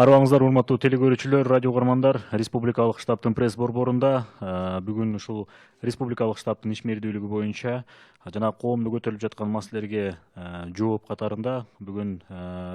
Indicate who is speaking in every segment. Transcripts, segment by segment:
Speaker 1: Арбаңыздар, урматтуу телекөрүүчүлөр, радио угармандар, республикалык штабтын пресс борборунда бүгүн ушул республикалык штабтын ишмердүүлүгү боюнча жана коомдо көтөрүлүп жаткан маселелерге жооп катарында бүгүн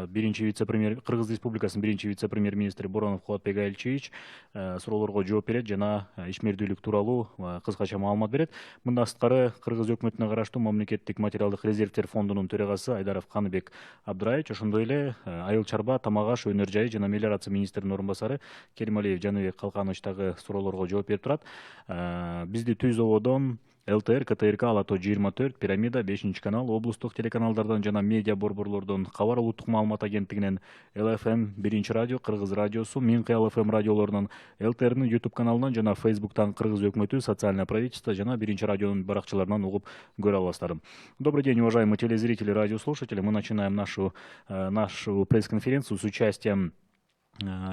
Speaker 1: биринчи вице-премьер Кыргыз Республикасынын биринчи вице-премьер-министри Боронов Кубатбек Айылчевич суроолорго жооп берет жана ишмердүүлүк тууралуу кыскача маалымат берет. Мындан сырткары Кыргыз өкмөтүнө караштуу мамлекеттик материалдык резервтер фондунун төрагасы Айдаров Каныбек Абдыраевич, ошондой эле айыл чарба, тамак аш, өнөр жайы жана мелиорация министринин орун басары Керималиев Жаныбек Калканович дагы суроолорго жооп берип турат. Бизди Түз ободон ЛТР, КТРК, Алато 24, Пирамида, 5-канал, облустук телеканалдардан жана медиа борборлордон, Кабар улуттук маалымат агенттигинен, ЛФМ 1 радио, Кыргыз радиосу, Мин Кыял ФМ радиолорунан, ЛТРнын YouTube каналынан жана Facebooктан Кыргыз өкмөтү, социальное правительство жана 1 радионун баракчаларынан угуп көрө аласыздар. Добрый день, уважаемые телезрители, радиослушатели. Мы начинаем нашу пресс-конференцию с участием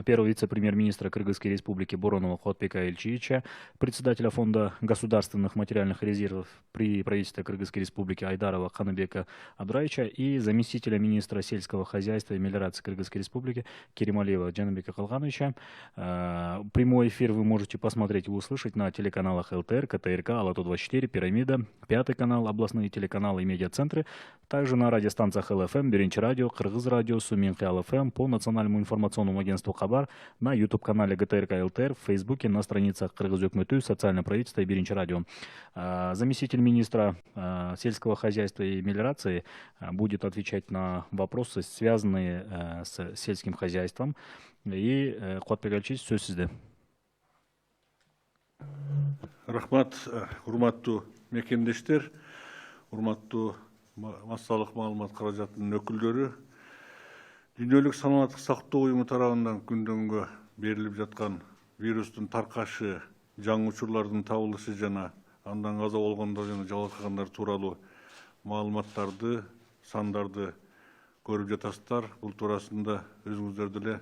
Speaker 1: первого вице-премьер-министра Кыргызской республики Боронова Кубатбека Айылчевича, председателя фонда государственных материальных резервов при правительстве Кыргызской республики Айдарова Каныбека Абдыраевича и заместителя министра сельского хозяйства и мелиорации Кыргызской республики Керималиева Жаныбека Калкановича. Прямой эфир вы можете посмотреть и услышать на телеканалах ЛТР, КТРК, Алато 24, Пирамида, 5 канал, областные телеканалы и медиацентры, также на радиостанциях ЛФМ, Биринчи радио, Кыргыз радио, Мин Кыял ФМ, по национальному информационному агентству Кабар, на YouTube-канале ГТРК ЛТР, в Фейсбуке, на страницах Кыргыз өкмөтү, социальное правительство и Биринчи радио. Заместитель министра сельского хозяйства и мелиорации будет отвечать на вопросы, связанные с сельским хозяйством. И Кубатбек Айылчевич, сөз сизде.
Speaker 2: Рахмат, урматтуу мекендештер, урматтуу массалык маалымат каражатынын өкүлдөрү. Дүйнөлүк саламаттык сактоо уюму тарабынан күндөнгө берилип жаткан вирустун таркашы, жаңы учурлардын табылышы жана андан каза болгондор жана жабыркагандар тууралуу маалыматтарды, сандарды көрүп жатасыздар. Бул туурасында өзүңүздөр деле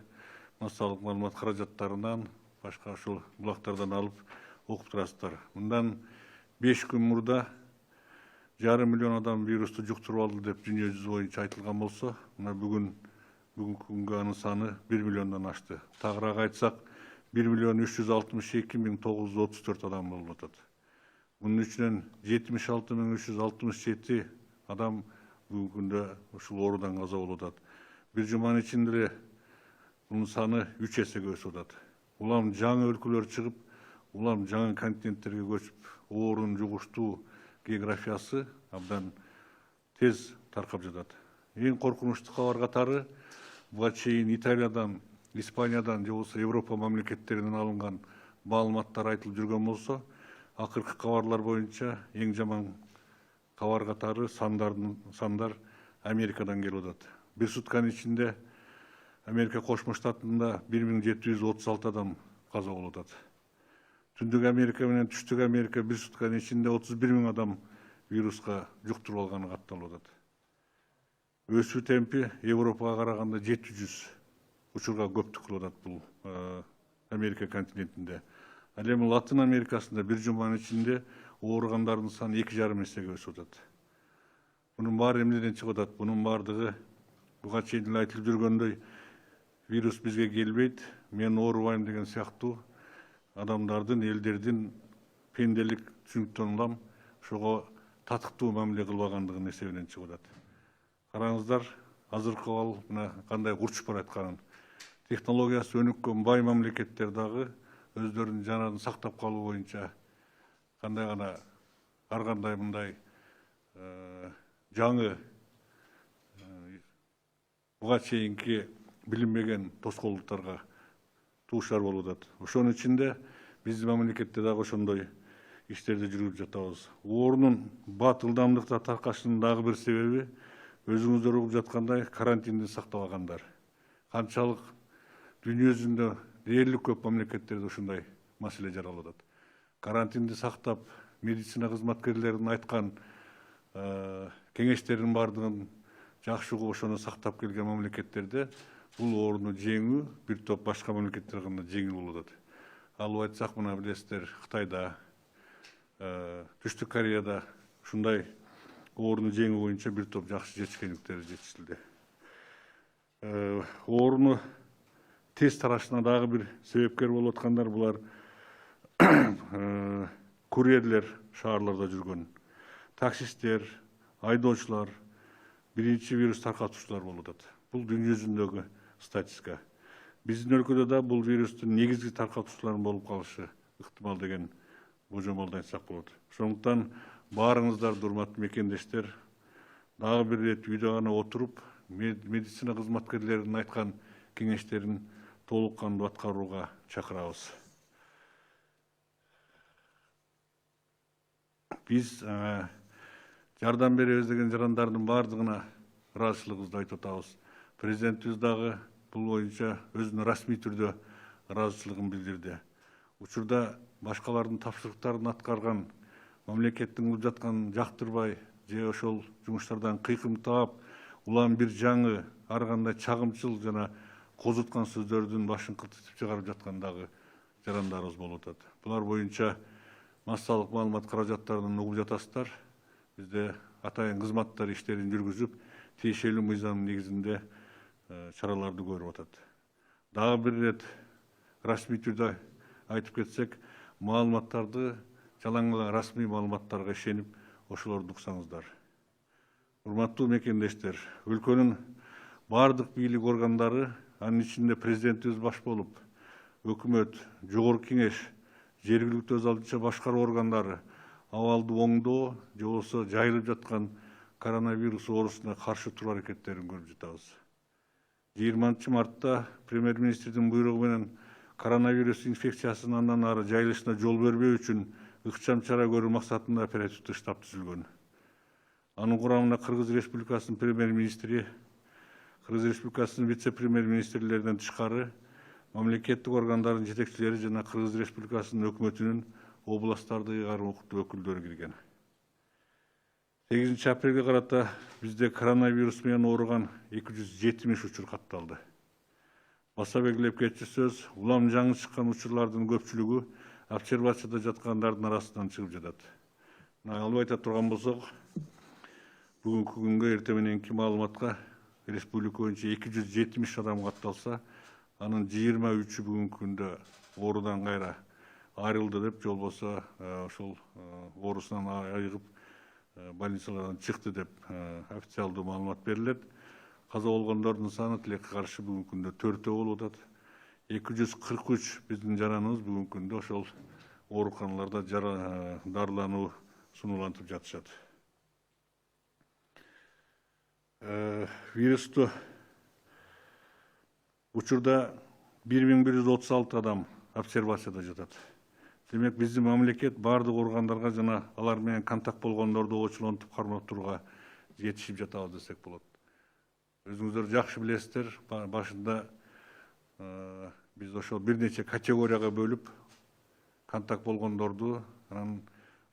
Speaker 2: массалык маалымат каражаттарынан, башка ушул булактардан алып окуп турасыздар. Мындан 5 күн мурда 1,5 миллион адам вирусту жуктуруп алды деп дүйнө жүзү боюнча айтылган болсо, мына бүгүнкү күнгө анын саны 1 миллиондон ашты. Тагыраак айтсак, 1 миллион 362 миң 934 адам болуп атат. Мунун ичинен 76 миң 367 адам бүгүнкү күндө ушул оорудан каза болуп атат. Бир жуманын ичинде эле мунун саны 3 эсеге өсүп атат. Улам жаңы өлкөлөр чыгып, улам жаңы континенттерге көчүп, оорунун жугуштуу географиясы абдан тез таркап жатат. Эң коркунучтуу кабар катары буга чейин Италиядан, Испаниядан же болбосо Европа мамлекеттеринен алынган маалыматтар айтылып жүргөн болсо, акыркы кабарлар боюнча эң жаман кабар катары сандар Америкадан келип атат. Бир сутканын ичинде Америка Кошмо Штатында 1736 адам каза болуп атат. Түндүк Америка менен Түштүк Америка бир сутканын ичинде 31 миң адам вируска жуктуруп алганы катталып атат. Өсүү темпи Европага караганда 700 учурга көптүк кылып атат бул Америка континентинде. Ал эми Латын Америкасында бир жуманын ичинде ооругандардын саны 2,5 эсеге өсүп атат. Мунун баары эмнеден чыгып атат? Мунун баардыгы буга чейин эле айтылып жүргөндөй вирус бизге келбейт, мен оорубайм деген сыяктуу адамдардын, элдердин пенделик түшүнүктөн улам ошого татыктуу мамиле кылбагандыгынын эсебинен чыгып атат. Караңыздар, азыркы абал мына кандай урчуп баратканын. Технологиясы өнүккөн бай мамлекеттер дагы өздөрүнүн жанарын сактап калуу боюнча кандай гана ар кандай мындай жаңы буга чейинки билинбеген тоскоолдуктарга туушар болуп атат. Ошонун ичинде биздин мамлекетте дагы ошондой иштерди жүргүзүп жатабыз. Оорунун бат ылдамдыкта таркашынын дагы бир себеби өзүңүздөр угуп жаткандай карантинди сактабагандар. Канчалык дүйнө жүзүндө дээрлик көп мамлекеттерде ушундай маселе жаралып атат. Карантинди сактап, медицина кызматкерлеринин айткан кеңештеринин бардыгын жакшы угуп ошону сактап келген мамлекеттерде бул ооруну жеңүү бир топ башка мамлекеттер кандай жеңил болуп атат. Алып айтсак, мына билесиздер, Кытайда, Түштүк Кореяда ушундай ооруну жеңүү боюнча бир топ жакшы жетишкендиктер жетишилди. Ооруну тез тарашына дагы бир себепкер болуп аткандар булар курьерлер, шаарларда жүргөн таксисттер, айдоочулар биринчи вирус таркатуучулар болуп атат. Бул дүйнө жүзүндөгү статистика. Биздин өлкөдө да бул вирустун негизги таркатуучулары болуп калышы ыктымал деген божомолду айтсак болот. Ошондуктан баарыңыздарды, урматтуу мекендештер, дагы бир ирет үйдө гана отуруп, медицина кызматкерлеринин айткан кеңештерин толук кандуу аткарууга чакырабыз. Биз жардам беребиз деген жарандардын баардыгына ыраазычылыгыбызды айтып атабыз. Президентибиз дагы бул боюнча өзүнүн расмий түрдө ыраазычылыгын билдирди. Учурда башкалардын тапшырыктарын аткарган, мамлекеттин кылып жатканын жактырбай же ошол жумуштардан кыйкым таап, улам бир жаңы, ар кандай чагымчыл жана козуткан сөздөрдүн башын кылтытып чыгарып жаткан дагы жарандарыбыз болуп атат. Булар боюнча массалык маалымат каражаттарынан угуп жатасыздар. Бизде атайын кызматтар иштерин жүргүзүп, тиешелүү мыйзам негизинде чараларды көрүп атат. Дагы бир ирет расмий түрдө айтып кетсек, маалыматтарды жалаңгала расмий маалыматтарга ишенип, ошолорду уксаңыздар. Урматтуу мекендештер, өлкөнүн бардык бийлик органдары, анын ичинде президентибиз баш болуп, өкмөт, жогорку кеңеш, жергиликтүү өз алдынча башкаруу органдары абалды оңдоо же болбосо жайылып жаткан коронавирус оорусуна каршы туруу аракеттерин көрүп жатабыз. 20 мартта премьер-министрдин буйругу менен коронавирус инфекциясынын андан ары жайылышына жол бербөө үчүн ыкчам чара көрүү максатында оперативдик штаб түзүлгөн. Анын курамына Кыргыз Республикасынын премьер-министри, Кыргыз Республикасынын вице-премьер-министрлеринен тышкары мамлекеттик органдардын жетекчилери жана Кыргыз Республикасынын өкмөтүнүн областтарды ыйгарым укуктуу өкүлдөрү кирген. 8 апрелге карата бизде коронавирус менен ооруган 270 учур катталды. Баса белгилеп кетчү сөз, улам жаңы чыккан учурлардын көпчүлүгү обсервацияда жаткандардын арасынан чыгып жатат. Алып айта турган болсок, бүгүнкү күнгө эртең мененки маалыматка республика боюнча 270 адам катталса, анын 23-ü бүгүнкү күндө оорудан кайра айрылды деп, же болбосо ошол оорусунан айыгып больницалардан чыкты деп официалдуу маалымат берилет. Каза болгондордун саны тилекке каршы бүгүнкү күндө 4 болуп атат. 243 биздин жараныбыз бүгүнкү күндө ошол ооруканаларда дарылануу сунуулантып жатышат. Вирусту учурда 1136 адам обсервацияда жатат. Демек биздин мамлекет бардык органдарга жана алар менен контакт болгондорду очулонтуп кармап турууга жетишип жатабыз десек болот. Өзүңүздөр жакшы билесиздер, башында биз ошол бир нече категорияга бөлүп контакт болгондорду, анан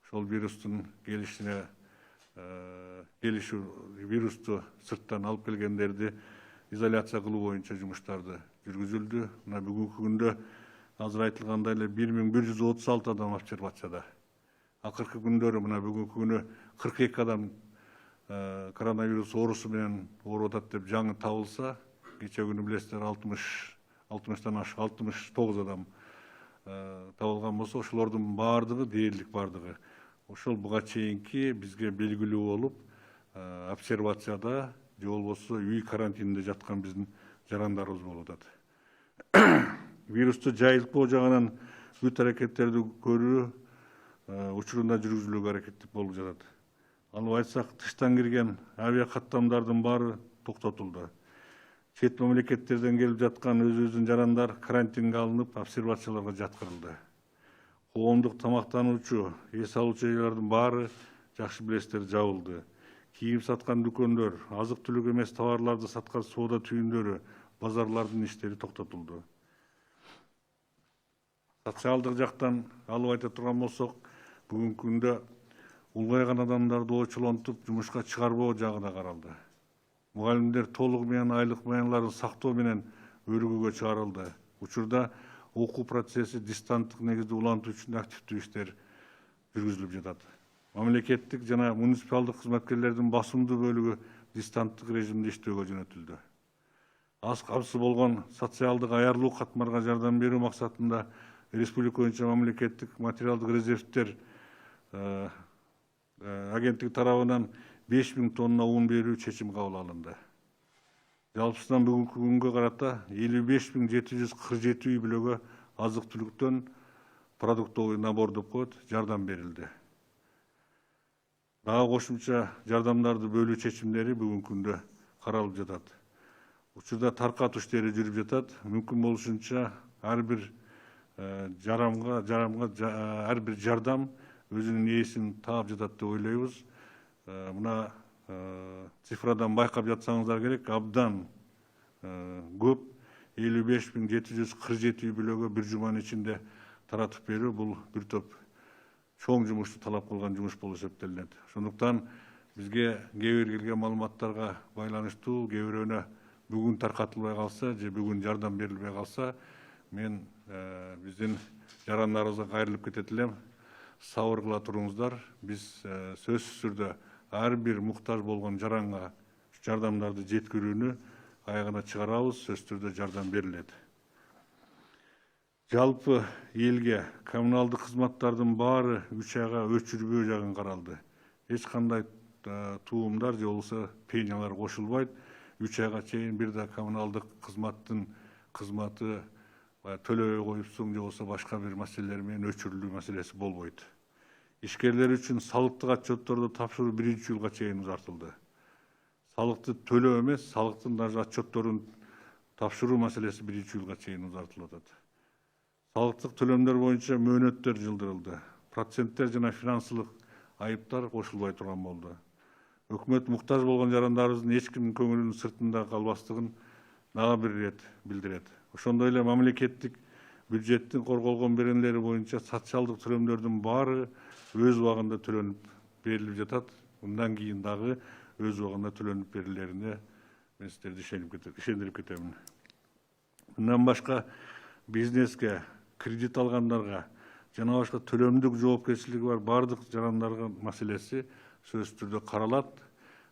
Speaker 2: ошол вирустун келишине вирусту сырттан алып келгендерди изоляция кылуу боюнча жумуштарды жүргүзүлдү. Мына бүгүнкү күндө азыр айтылгандай эле 1136 адам обсервацияда. Акыркы күндөрү мына бүгүнкү күнү 42 адам коронавирус оорусу менен ооруп атат деп жаңы табылса, кече күнү билесиздер 69 адам табылган болсо, ошолордун баардыгы, дээрлик баардыгы ошол буга чейинки бизге белгилүү болуп, обсервацияда же болбосо үй карантининде жаткан биздин жарандарыбыз болуп атат. Вирусту жайылтпоо жагынан бүт аракеттерди көрүү учурунда жүргүзүлүүгө аракеттик болуп жатат. Алып айтсак, тыштан кирген авиа каттамдардын баары токтотулду. Чет мамлекеттерден келип жаткан өзүбүздүн жарандар карантинге алынып, обсервацияларга жаткырылды. Коомдук тамактануучу, эс алуучу жайлардын баары жакшы билесиздер жабылды. Кийим саткан дүкөндөр, азык-түлүк эмес товарларды саткан соода түйүндөрү, базарлардын иштери токтотулду. Социалдык жактан алып айта турган болсок, бүгүнкү күндө улгайган адамдарды очулонтуп жумушка чыгарбоо жагы да каралды. Мугалимдер толугу менен айлык маянларын сактоо менен өргүүгө чыгарылды. Учурда окуу процесси дистанттык негизде улантуу үчүн активдүү иштер жүргүзүлүп жатат. Мамлекеттик жана муниципалдык кызматкерлердин басымдуу бөлүгү дистанттык режимде иштөөгө жөнөтүлдү. аз камсыз болгон социалдык аярлуу катмарга жардам берүү максатында республика боюнча мамлекеттик материалдык резервдер агенттиги тарабынан 5000 тонна un берүү чечими кабыл алынды. Жалпысынан бүгүнкү күнгө карата 55747 үй бүлөгө азык түлүктөн продуктовый набор деп коет жардам берилди. Дагы кошумча жардамдарды бөлүү чечимдери бүгүнкү күндө каралып жатат. Учурда таркатуу иштери жүрүп жатат. Мүмкүн болушунча ар бир ар бир жардам өзүнүн ээсин таап жатат деп ойлойбуз. Мына цифрадан байкап жатсаңыздар керек, абдан көп 55747 үй бүлөгө бир жуманын ичинде таратып берүү бул бир топ чоң жумушту талап кылган жумуш болуп эсептелинет. Ошондуктан бизге кээ бир келген маалыматтарга байланыштуу кээ бирөөнө бүгүн таркатылбай калса же бүгүн жардам берилбей калса, мен биздин жарандарыбызга кайрылып кетет элем. Сабыр кыла туруңуздар. Биз сөзсүз түрдө ар бир муктаж болгон жаранга жардамдарды жеткирүүнү аягына чыгарабыз, сөзсүз түрдө жардам берилет. Жалпы элге коммуналдык кызматтардын баары 3 айга өчүрбөө жагын каралды. Эч кандай туумдар же болбосо пенялар кошулбайт. 3 айга чейин бир да коммуналдык кызматы төлөбөй коюпсуң же болбосо башка бир маселелер менен өчүрүлүү маселеси болбойт. Ишкерлер үчүн салыктык отчетторду тапшыруу 1-жылга чейин узартылды. Салыкты төлөө эмес, салыктын даже отчетторун тапшыруу маселеси 1-жылга чейин узартылып атат. Салыктык төлөмдөр боюнча мөөнөттөр жылдырылды. Проценттер жана финансылык айыптар кошулбай турган болду. Өкмөт муктаж болгон жарандарыбыздын эч кимдин көңүлүнүн сыртында калбастыгын дагы бир ирет билдирет. Ошондой эле мамлекеттик бюджеттин корголгон беренелери боюнча социалдык төлөмдөрдүн баары өз убагында төлөнүп берилип жатат. Мындан кийин дагы өз убагында төлөнүп берилерине мен сиздерди ишендирип кетемин. Мындан башка бизнеске, кредит алгандарга жана башка төлөмдүк жоопкерчилиги бар бардык жарандарга маселеси сөзсүз түрдө каралат.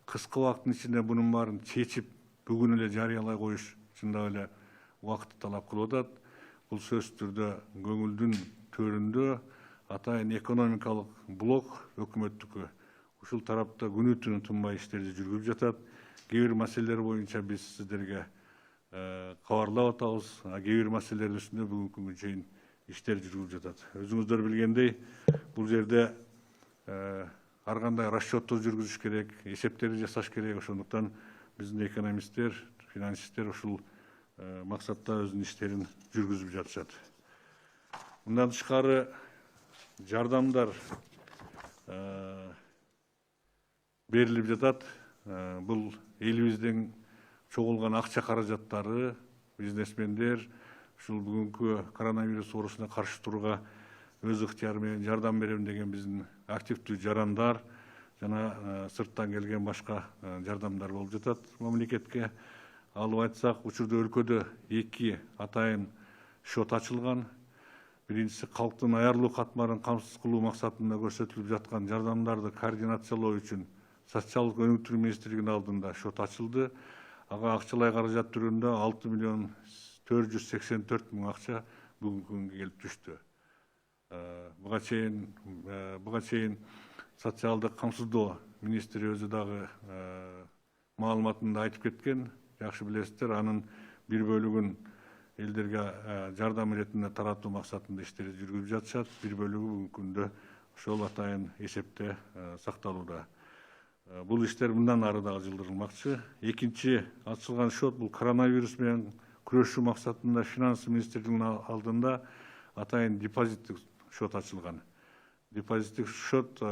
Speaker 2: Кыска убакыттын ичинде бунун баарын чечип, бүгүн эле жарыялай коюш чындап эле убакытты талап кылып атат. Бул сөзсүз түрдө көңүлдүн төрүндө атайын экономикалык блок өкмөттүкү. Ушул тарапта күнү түнү тынбай иштерди жүргүзүп жатат. Кээ бир маселелер боюнча биз сиздерге кабарлап атабыз. Кээ бир маселелердин үстүндө бүгүнкү күнгө чейин иштер жүргүзүп жатат. Өзүңүздөр билгендей, бул жерде ар кандай расчеттор жүргүзүш керек, эсептерди жасаш керек. Ошондуктан биздин экономисттер, финансисттер ушул максатта өзүнүн иштерин жүргүзүп жатышат. Мындан тышкары жардамдар берилип жатат. Бул элибиздин чогулган акча каражаттары, бизнесмендер ушул бүгүнкү коронавирус оорусуна каршы турууга өз ыктыяры менен жардам берем деген биздин активдүү жарандар жана сырттан келген башка жардамдар болуп жатат мамлекетке. Алып айтсак, учурда өлкөдө 2 атайын счет ачылган. Биринчиси калктын аярлуу катмарын камсыз кылуу максатында көрсөтүлүп жаткан жардамдарды координациялоо үчүн Социалдык өнүктүрүү министрлигинин алдында счет ачылды. Ага акчалай каражат түрүндө 6.484.000 акча бүгүнкү күнгө келип түштү. Буга чейин социалдык камсыздоо министри өзү дагы маалыматында айтып кеткен. Жакшы билесиздер, анын бир бөлүгүн элдерге жардам иретинде таратуу максатында иштерди жүргүзүп жатышат. Бир бөлүгү бүгүнкү күндө ошол атайын эсепте сакталууда. Бул иштер мындан ары дагы жылдырылмакчы. Экинчи ачылган счет бул коронавирус менен күрөшүү максатында финанс министрлигинин алдында атайын депозиттик счет ачылган. Депозиттик счет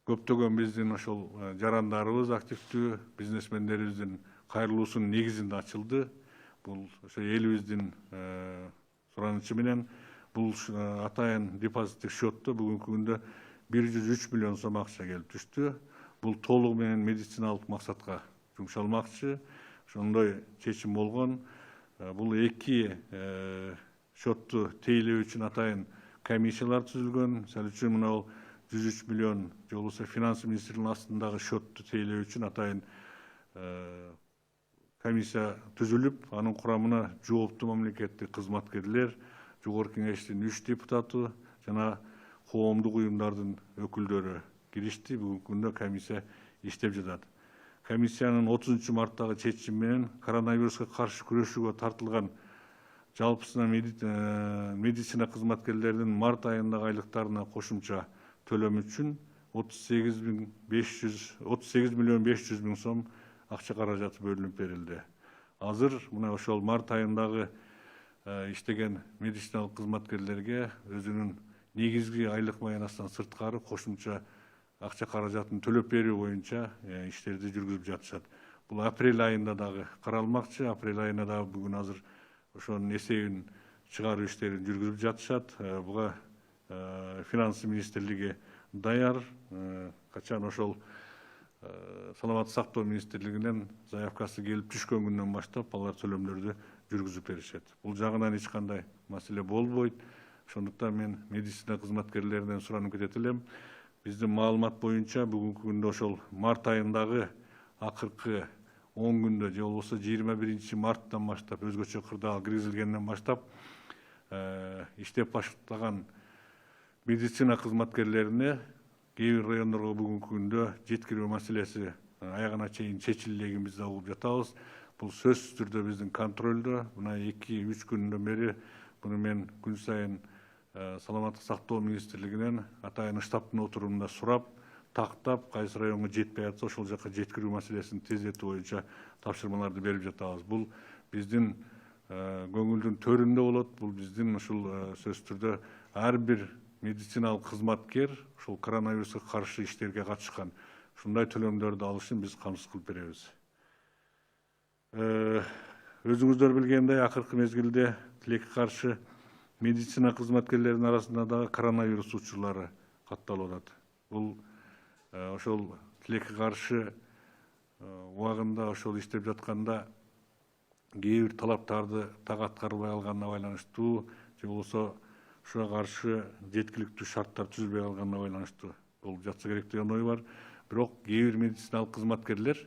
Speaker 2: көптөгөн биздин ошол жарандарыбыз, активдүү бизнесмендерибиздин кайрылуусунун негизинде ачылды. Бул ошо элибиздин суранычы менен бул атайын депозиттик счетту бүгүнкү күндө 103 миллион сом акча келип түштү. Бул толугу менен медициналык максатка жумшалмакчы. Ошондой чечим болгон. Бул 2 счетту тейлөө үчүн атайын комиссиялар түзүлгөн. Мисалы үчүн мына 103 миллион же болбосо финанс министрлигинин астындагы счетту тейлөө үчүн атайын комиссия түзүлүп, анын курамына жооптуу мамлекеттик кызматкерлер, жогорку кеңештин 3 депутаты жана коомдук уюмдардын өкүлдөрү киришти. Бүгүнкү күндө комиссия иштеп жатат. Комиссиянын 30 марттагы чечими менен коронавируска каршы күрөшүүгө тартылган жалпысына медицина кызматкерлеринин март айындагы айлыктарына кошумча төлөм үчүн 38 миллион 500 миң сом акча каражаты бөлүнүп берилди. Азыр мына ошол март айындагы иштеген медициналык кызматкерлерге өзүнүн негизги айлык маянасынан сырткары кошумча акча каражатын төлөп берүү боюнча иштерди жүргүзүп жатышат. Бул апрель айында дагы каралмакчы. Апрель айында дагы бүгүн азыр ошонун эсебин чыгаруу иштерин жүргүзүп жатышат. Буга финансы министрлиги даяр. Качан ошол саламаттык сактоо министрлигинен заявкасы келип түшкөн күндөн баштап алар төлөмдөрдү жүргүзүп беришет. Бул жагынан эч кандай маселе болбойт. Ошондуктан мен медицина кызматкерлеринен суранып кетет элем. Биздин маалымат боюнча бүгүнкү күндө ошол март айындагы акыркы 10 күндө же болбосо 21 марттан баштап өзгөчө кырдаал киргизилгенден баштап иштеп баштаган медицина кызматкерлерине кээ бир райондорго бүгүнкү күндө жеткирүү маселеси аягына чейин чечилгенин биз да угуп жатабыз. Бул сөзсүз түрдө биздин контролдо. Мына 2-3 күндөн бери буну мен күн сайын саламаттык сактоо министрлигинен атайын штабтын отурумунда сурап, тактап, кайсы районго жетпей атса ошол жака жеткирүү маселесин тездетүү боюнча тапшырмаларды берип жатабыз. Бул биздин көңүлдүн төрүндө болот. Бул биздин ушул сөзсүз түрдө ар бир медициналык кызматкер ушул коронавируска каршы иштерге катышкан ушундай төлөмдөрдү алышын биз камсыз кылып беребиз. Өзүңүздөр билгендей, акыркы мезгилде тилекке каршы медицина кызматкерлеринин арасында дагы коронавирус учурлары катталып атат. Бул ошол тилекке каршы убагында ошол иштеп жатканда кээ бир талаптарды так аткарбай алганына байланыштуу же болбосо ушуга каршы жеткиликтүү шарттар түзүлбөй калганына байланыштуу болуп жатса керек деген ой бар. Бирок кээ бир медициналык кызматкерлер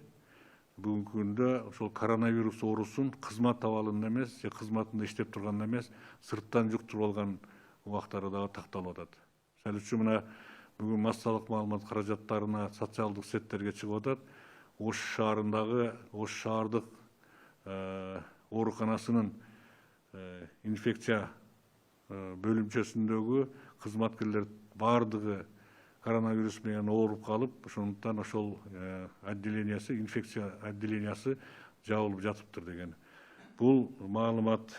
Speaker 2: бүгүнкү күндө ошол коронавирус оорусун кызмат абалында эмес, же кызматында иштеп турганда эмес, сырттан жуктуруп алган убактары дагы такталып атат. Мисалы үчүн мына бүгүн массалык маалымат каражаттарына социалдык сеттерге чыгып атат. Ош шаарындагы Ош шаардык ооруканасынын инфекция бөлүмчөсүндөгү кызматкерлер бардыгы коронавирус менен ооруп калып, ошондуктан ошол отделениясы, инфекция отделениясы жабылып жатыптыр деген. Бул маалымат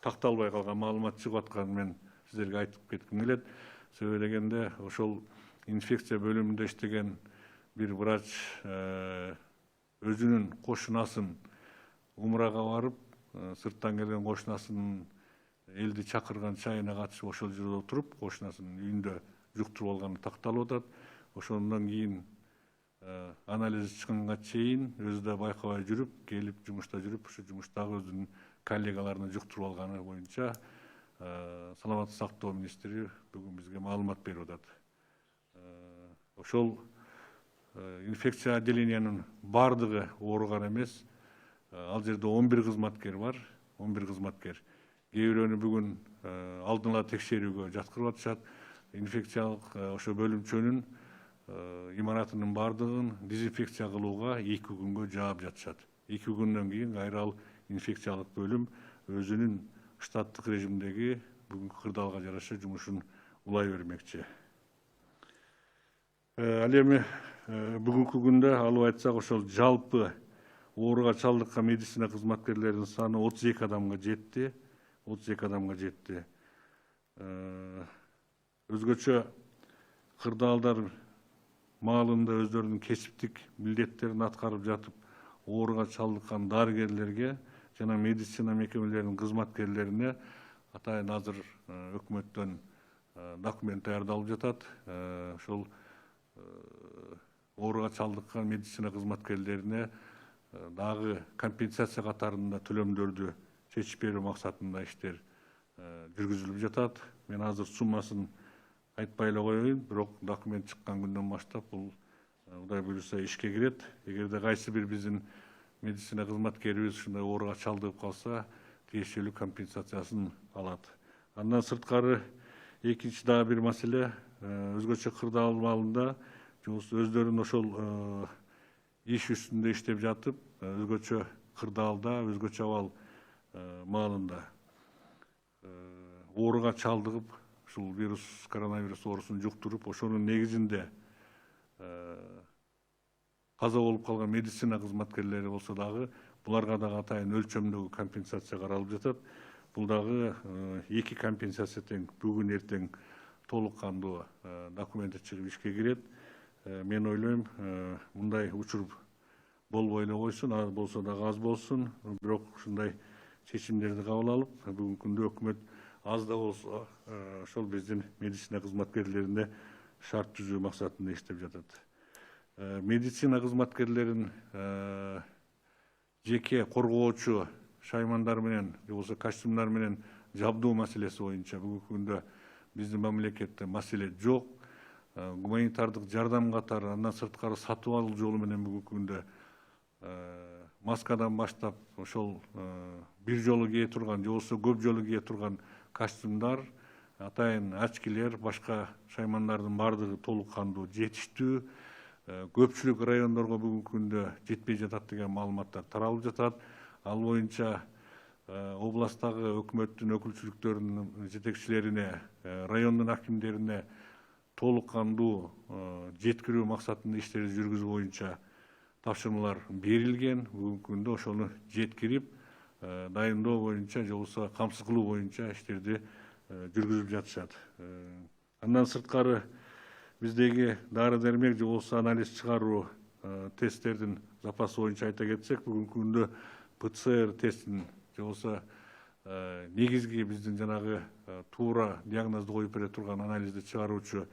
Speaker 2: такталбай калган маалымат чыгып атканын мен сиздерге айтып кетким келет. Себеби дегенде ошол инфекция бөлүмүндө иштеген бир врач өзүнүн кошунасын умрага барып, сырттан келген кошунасынын элди чакырган чайына катышып ошол жерде отуруп, кошунасынын үйүндө жуктуруп алганы такталып атат. Ошондон кийин анализ чыкканга чейин өзү да байкабай жүрүп, келип жумушта жүрүп, ошо жумуштагы өзүнүн коллегаларына жуктуруп алганы боюнча саламаттык сактоо министри бүгүн бизге маалымат берип атат. Ошол инфекция отделениянын бардыгы ооруган эмес. Ал жерде 11 кызматкер бар, 11 кызматкер. Кээ бирөөнү бүгүн алдын ала текшерүүгө жаткырып атышат. Инфекциялык ошо бөлүмчөнүн имаратынын бардыгын дезинфекция кылууга 2 күнгө жаап жатышат. 2 күндөн кийин кайра ал инфекциялык бөлүм өзүнүн штаттык режимдеги бүгүнкү кырдаалга жараша жумушун улай бермекчи. Ал эми бүгүнкү күндө алып айтсак, ошол жалпы ооруга чалдыккан медицина кызматкерлеринин саны 32 адамга жетти. 32 адамга жетти. Өзгөчө кырдаалдар маалында өздөрүнүн кесиптик милдеттерин аткарып жатып, ооруга чалдыккан дарыгерлерге жана медицина мекемелеринин кызматкерлерине атайын азыр өкмөттөн документ даярдалып жатат. Ошол ооруга чалдыккан медицина кызматкерлерине дагы компенсация катарында төлөмдөрдү чечип берүү максатында иштер жүргүзүлүп жатат. Мен азыр суммасын айтпай эле коеюн, бирок документ чыккан күндөн баштап бул Кудай буюрса ишке кирет. Эгерде кайсы бир биздин медицина кызматкерибиз ушундай ооруга чалдыгып калса тиешелүү компенсациясын алат. Андан сырткары экинчи дагы бир маселе, өзгөчө кырдаал маалында өздөрүн ошол иш үстүндө иштеп жатып, өзгөчө кырдаалда, өзгөчө абал маалында ооруга чалдыгып, ушул коронавирус оорусун жуктуруп, ошонун негизинде каза болуп калган медицина кызматкерлери болсо дагы, буларга дагы атайын өлчөмдөгү компенсация каралып жатат. Бул дагы эки компенсация тең бүгүн эртең толук кандуу документи чыгып ишке кирет. Мен ойлойм, мындай учур болбой эле койсун, аз болсо дагы аз болсун, бирок ушундай чечимдерди кабыл алып, бүгүнкү күндө өкмөт аз да болсо ошол биздин медицина кызматкерлерине шарт түзүү максатында иштеп жатат. Медицина кызматкерлерин жеке коргоочу шаймандар менен, же болбосо костюмдар менен жабдуу маселеси боюнча бүгүнкү күндө биздин мамлекетте маселе жок. Гуманитардык жардам катары, андан сырткары сатып алуу жолу менен бүгүнкү күндө маскадан баштап ошол бир жолу кие турган, же болбосо көп жолу кие турган костюмдар, атайын очкилер, башка шаймандардын баардыгы толук кандуу жетиштүү. Көпчүлүк райондорго бүгүнкү күндө жетпей жатат деген маалыматтар таралып жатат. Ал боюнча областтагы өкмөттүн өкүлчүлүктөрүнүн жетекчилерине, райондун акимдерине толук кандуу жеткирүү максатында иштерди жүргүзүү боюнча тапшырмалар берилген. Бүгүнкү күндө ошону жеткирип, дайындоо боюнча, же болбосо камсыз кылуу боюнча иштерди жүргүзүп жатышат. Андан сырткары биздеги дары дармек, же болбосо анализ чыгаруу тесттердин запасы боюнча айта кетсек, бүгүнкү күндө ПЦР тестин, же болбосо негизги биздин жанагы туура диагнозду коюп бере турган анализди чыгаруучу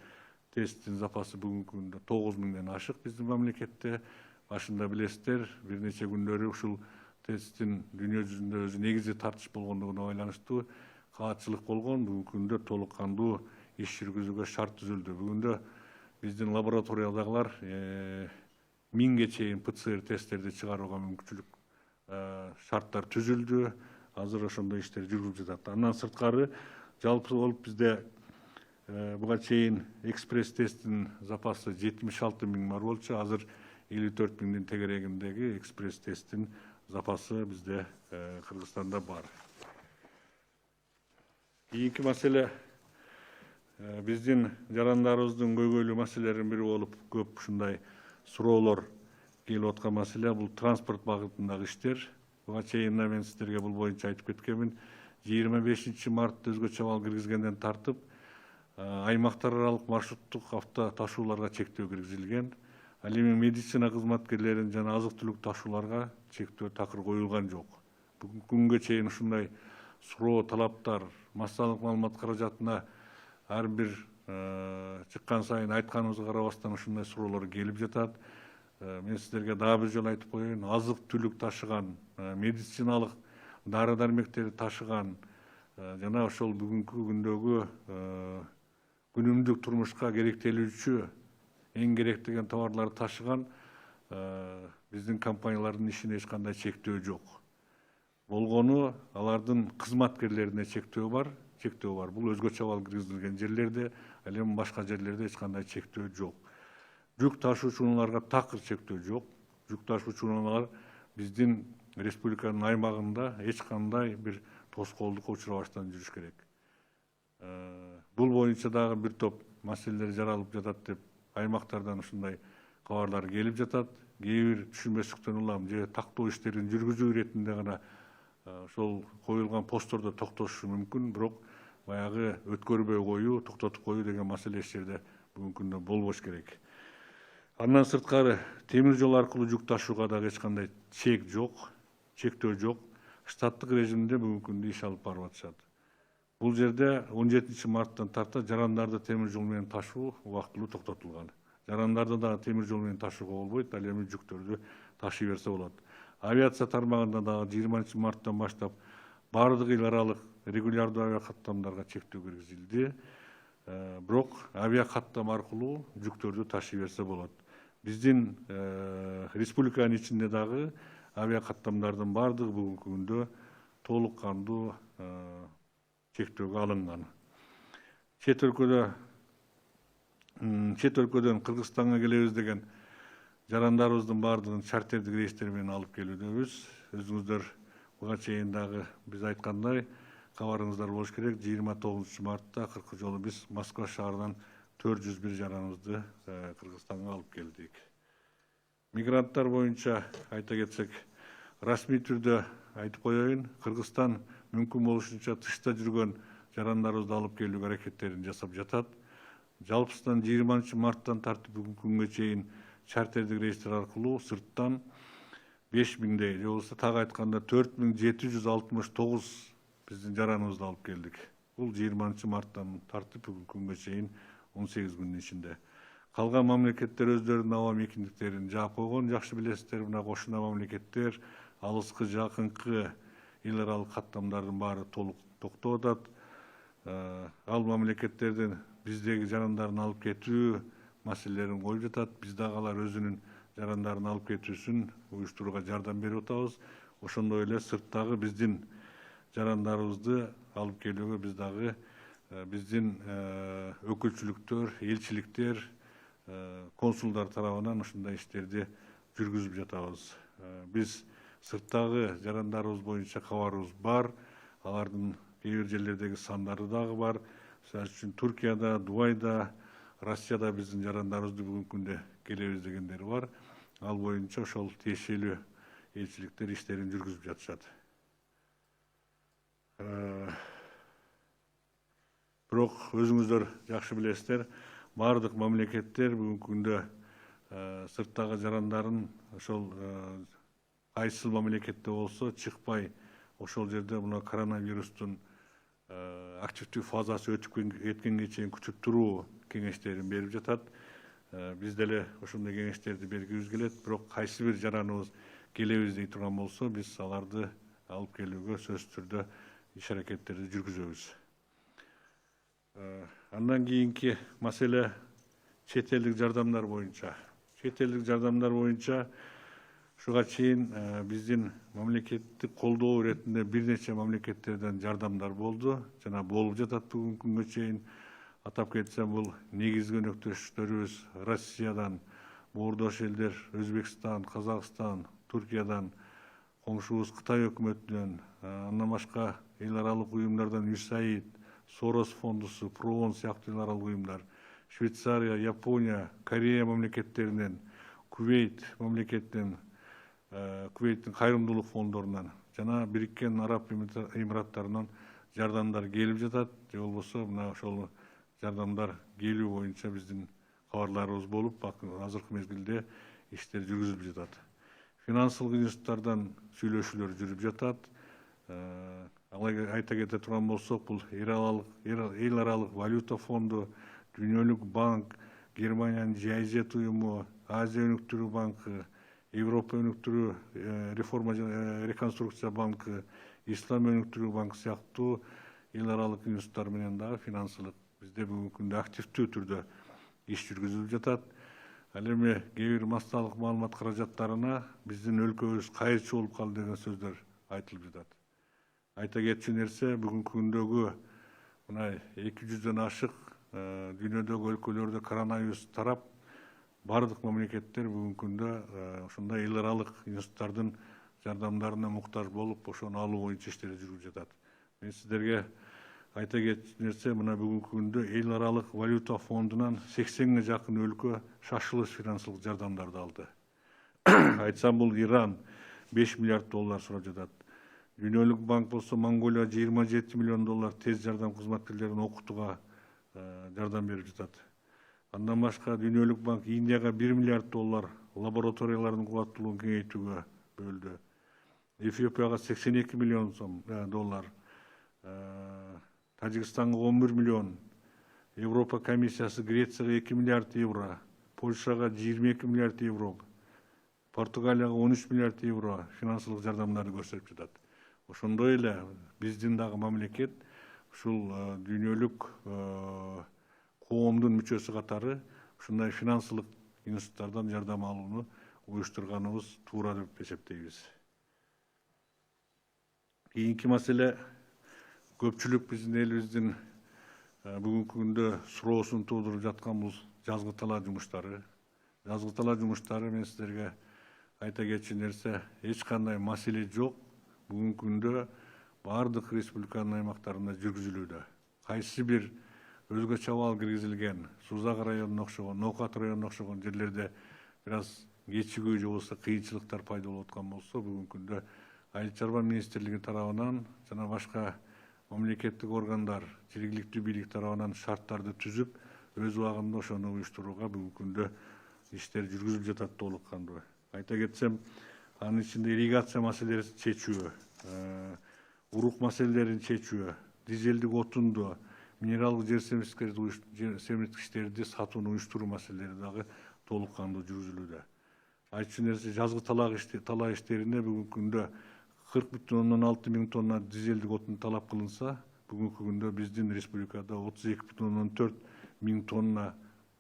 Speaker 2: тесттин запасы бүгүнкү күндө 9000ден ашык биздин мамлекетте. Башында билесиздер, бир нече күндөрү ушул тесттин дүйнө жүзүндө өзү негизи тартыш болгондугуна байланыштуу каатчылык болгон. Бүгүнкү күндө толук кандуу иш жүргүзүүгө шарт түзүлдү. Бүгүндө биздин лабораториядагылар 1000ге чейин ПЦР тесттерди чыгарууга мүмкүнчүлүк шарттар түзүлдү. Азыр ошондой иштер жүрүлүп жатат. Андан сырткары жалпы болуп бизде буга чейин экспресс тесттин запасы 76.000 бар болчу. Азыр 54.000 тегерегиндеги экспресс тесттин запасы бизде Кыргызстанда бар. Кийинки маселе биздин жарандарыбыздын көйгөйлүү маселелеринин бири болуп, көп ушундай суроолор келип аткан маселе бул транспорт багытындагы иштер. Буга чейин мен сиздерге бул боюнча айтып кеткенмин. 25 мартта өзгөчө абал киргизгенден тартып, аймактар аралык маршруттук авто ташууларга чектөө киргизилген. Ал эми медицина кызматкерлерин жана азык-түлүк ташууларга чектөө такыр коюлган жок. Бүгүнкү күнгө чейин ушундай суроо, талаптар, массалык маалымат каражатына ар бир чыккан сайын айтканыбызга карабастан ушундай суроолор келип жатат. Мен сиздерге дагы бир жолу айтып коеюн, азык-түлүк ташыган, медициналык дары дармектерди ташыган жана ошол бүгүнкү күндөгү күнүмдүк турмушка керектелүүчү эң керек деген товарларды ташыган биздин компаниялардын ишине эч кандай чектөө жок. Болгону алардын кызматкерлерине чектөө бар. Бул өзгөчө абал киргизилген жерлерде, ал эми башка жерлерде эч кандай чектөө жок. Жүк ташуучу унааларга такыр чектөө жок. Жүк ташуучу унаалар биздин республиканын аймагында эч кандай бир тоскоолдукка учурабаштан жүрүш керек. Бул боюнча дагы бир топ маселелер жаралып жатат деп аймактардан ушундай кабарлар келип жатат. Кээ бир түшүнбөстүктөн улам же тактоо иштерин жүргүзүү иретинде гана ошол коюлган посттордо токтошу мүмкүн, бирок баягы өткөрбөй коюу, токтотуп коюу деген маселе эч жерде бүгүнкү күндө болбош керек. Андан сырткары темир жол аркылуу жүк ташууга дагы эч кандай чек жок, чектөө жок. Штаттык режимде бүгүнкү күндө иш алып барып атышат. Бул жерде 17 марттан тарта жарандарды темир жол менен ташуу убактылуу токтотулган. Жарандарды дагы темир жол менен ташууга болбойт, ал эми жүктөрдү ташый берсе болот. Авиация тармагында дагы 20 марттан баштап бардык эл аралык регулярдуу авиакаттамдарга чектөө киргизилди. Бирок авиакаттам аркылуу жүктөрдү ташый берсе болот. Биздин республиканын ичинде дагы авиа каттамдардын баардыгы бүгүнкү күндө толук кандуу чектөөгө алынган. Чет өлкөдөн Кыргызстанга келебиз деген жарандарыбыздын баардыгын чартердик рейстер менен алып келүүдөбүз. Өзүңүздөр буга чейин дагы биз айткандай кабарыңыздар болуш керек. 29 мартта 40 жолу биз Москва шаарынан 401 жараныбызды Кыргызстанга алып келдик. Мигранттар боюнча айта кетсек, расмий түрдө айтып коеюн, Кыргызстан мүмкүн болушунча тышта жүргөн жарандарыбызды алып келүүгө аракеттерин жасап жатат. Жалпысынан 20 марттан тартып бүгүнкү күнгө чейин чартердик рейстер аркылуу сырттан 5000дей, же болбосо так айтканда 4769 биздин жараныбызды алып келдик. Бул 20 марттан тартып бүгүнкү күнгө чейин 18 күндүн ичинде. Калган мамлекеттер өздөрүнүн аба мекендиктерин жаап койгон, жакшы билесиздер, мына кошуна мамлекеттер, алыскы, жакынкы эл аралык каттамдардын баары толук токтоп атат. Ал мамлекеттердин биздеги жарандарын алып кетүү маселелерин коюп жатат. Биз дагы алар өзүнүн жарандарын алып кетүүсүн уюштурууга жардам берип атабыз. Ошондой эле сырттагы биздин жарандарыбызды алып келүүгө биз дагы биздин өкүлчүлүктөр, элчиликтер, консулдар тарабынан ушундай иштерди жүргүзүп жатабыз. Биз сырттагы жарандарыбыз боюнча кабарыбыз бар. Алардын кээ бир жерлердеги сандары дагы бар. Мисалы үчүн Туркияда, Дубайда, Россияда биздин жарандарыбызды бүгүнкү күндө келебиз дегендери бар. Ал боюнча ошол тиешелүү элчиликтер иштерин жүргүзүп жатышат. Бирок өзүңүздөр жакшы билесиздер, баардык мамлекеттер бүгүнкү күндө сырттагы жарандарын ошол кайсыл мамлекетте болсо чыкпай ошол жерде мына коронавирустун активдүү фазасы өтүп кеткенге чейин күтүп туруу кеңештерин берип жатат. Биз деле ошондой кеңештерди бергибиз келет. Бирок кайсы бир жараныбыз келебиз дей турган болсо, биз аларды алып келүүгө сөзсүз түрдө иш аракеттерди жүргүзөбүз. Андан кийинки маселе чет элдик жардамдар боюнча. Чет элдик жардамдар боюнча ушуга чейин биздин мамлекеттик колдоо иретинде бир нече мамлекеттерден жардамдар болду жана болуп жатат бүгүнкү күнгө чейин. Атап кетсем, бул негизги өнөктөштөрүбүз Россиядан, боордош элдер Өзбекстан, Казакстан, Туркиядан, коңшубуз Кытай өкмөтүнөн, андан башка эл аралык уюмдардан USAID, Сорос фондусу, ПРООН сыяктуу эл аралык уюмдар, Швейцария, Япония, Корея мамлекеттеринен, Кувейт мамлекетинен, Кувейттин кайрымдуулук фондорунан жана Бириккен Араб Эмираттарынан жардамдар келип жатат. Же болбосо мына ошол жардамдар келүү боюнча биздин кабарларыбыз болуп, азыркы мезгилде иштер жүргүзүлүп жатат. Финансылык институттардан сүйлөшүүлөр жүрүп жатат. Айта кете турган болсок, бул эл аралык валюта фонду, Дүйнөлүк банк, Германиянын GIZ уюму, Азия өнүктүрүү банкы, Европа өнүктүрүү реформа жана реконструкция банкы, Ислам өнүктүрүү банкы сыяктуу эл аралык институттар менен дагы финансылык бизде бүгүнкү күндө активдүү түрдө иш жүргүзүлүп жатат. Ал эми кээ бир массалык маалымат каражаттарына биздин өлкөбүз кайырчу болуп калды деген сөздөр айтылып жатат. Айта кетчү нерсе, бүгүнкү күндөгү мына 200дөн ашык дүйнөдөгү өлкөлөрдө коронавирус тарап, бардык мамлекеттер бүгүнкү күндө ошондой эл аралык институттардын жардамдарына муктаж болуп, ошону алуу боюнча иштери жүрүп жатат. Мен сиздерге айта кетчү нерсе, мына бүгүнкү күндө эл аралык валюта фондунан 80ге жакын өлкө шашылыш финансылык жардамдарды алды. Айтсам, бул Иран 5 миллиард доллар сурап жатат. Дүйнөлүк банк болсо Монголия 27 миллион доллар тез жардам кызматкерлерин окутууга жардам берип жатат. Андан башка Дүйнөлүк банк Индияга 1 миллиард доллар лабораториялардын кубаттуулугун кеңейтүүгө бөлдү. Эфиопияга 82 миллион доллар, Тажикстанга 11 миллион, Европа комиссиясы Грецияга 2 миллиард евро, Польшага 22 миллиард евро, Португалияга 13 миллиард евро финансылык жардамдарды көрсөтүп жатат. Ошондой эле биздин дагы мамлекет ушул дүйнөлүк коомдун мүчөсү катары ушундай финансылык институттардан жардам алууну уюштурганыбыз туура деп эсептейбиз. Кийинки маселе көпчүлүк биздин элибиздин бүгүнкү күндө суроосун туудуруп жаткан бул жазгы талаа жумуштары. Жазгы талаа жумуштары мен силерге айта кетчү нерсе эч кандай маселе жок. Бүгүнкү күндө бардык республиканын аймактарында жүргүзүлүүдө. Кайсы бир өзгөчө абал киргизилген Сузак районуна окшогон, Ноокат районуна окшогон жерлерде бир аз кечигүү же болбосо кыйынчылыктар пайда болуп аткан болсо, бүгүнкү күндө Айыл чарба министрлиги тарабынан жана башка мамлекеттик органдар, жергиликтүү бийлик тарабынан шарттарды түзүп, өз убагында ошону уюштурууга бүгүнкү күндө иштер жүргүзүлүп жатат толук кандуу. Айта кетсем, анын ичинде ирригация маселесин чечүү, урук маселелерин чечүү, дизелдик отунду, минералдык жер семирткичтерди сатууну уюштуруу маселелери дагы толук кандуу жүргүзүлүүдө. Айтчу нерсе жазгы талаа иштерине бүгүнкү күндө 40,6 миң тонна дизелдик отун талап кылынса, бүгүнкү күндө биздин республикада 32,4 миң тонна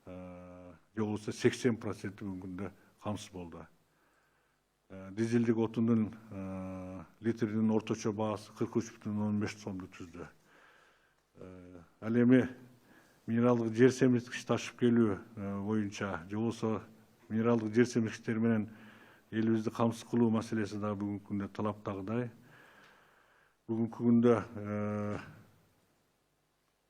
Speaker 2: же болбосо 80% бүгүнкү күндө камсыз болду. Дизелдик отундун литринин орточо баасы 43,15 сомду түздү. Ал эми минералдык жер семирткич ташып келүү боюнча же болбосо минералдык жер семирткичтер менен элибизди камсыз кылуу маселеси дагы бүгүнкү күндө талаптагыдай. Бүгүнкү күндө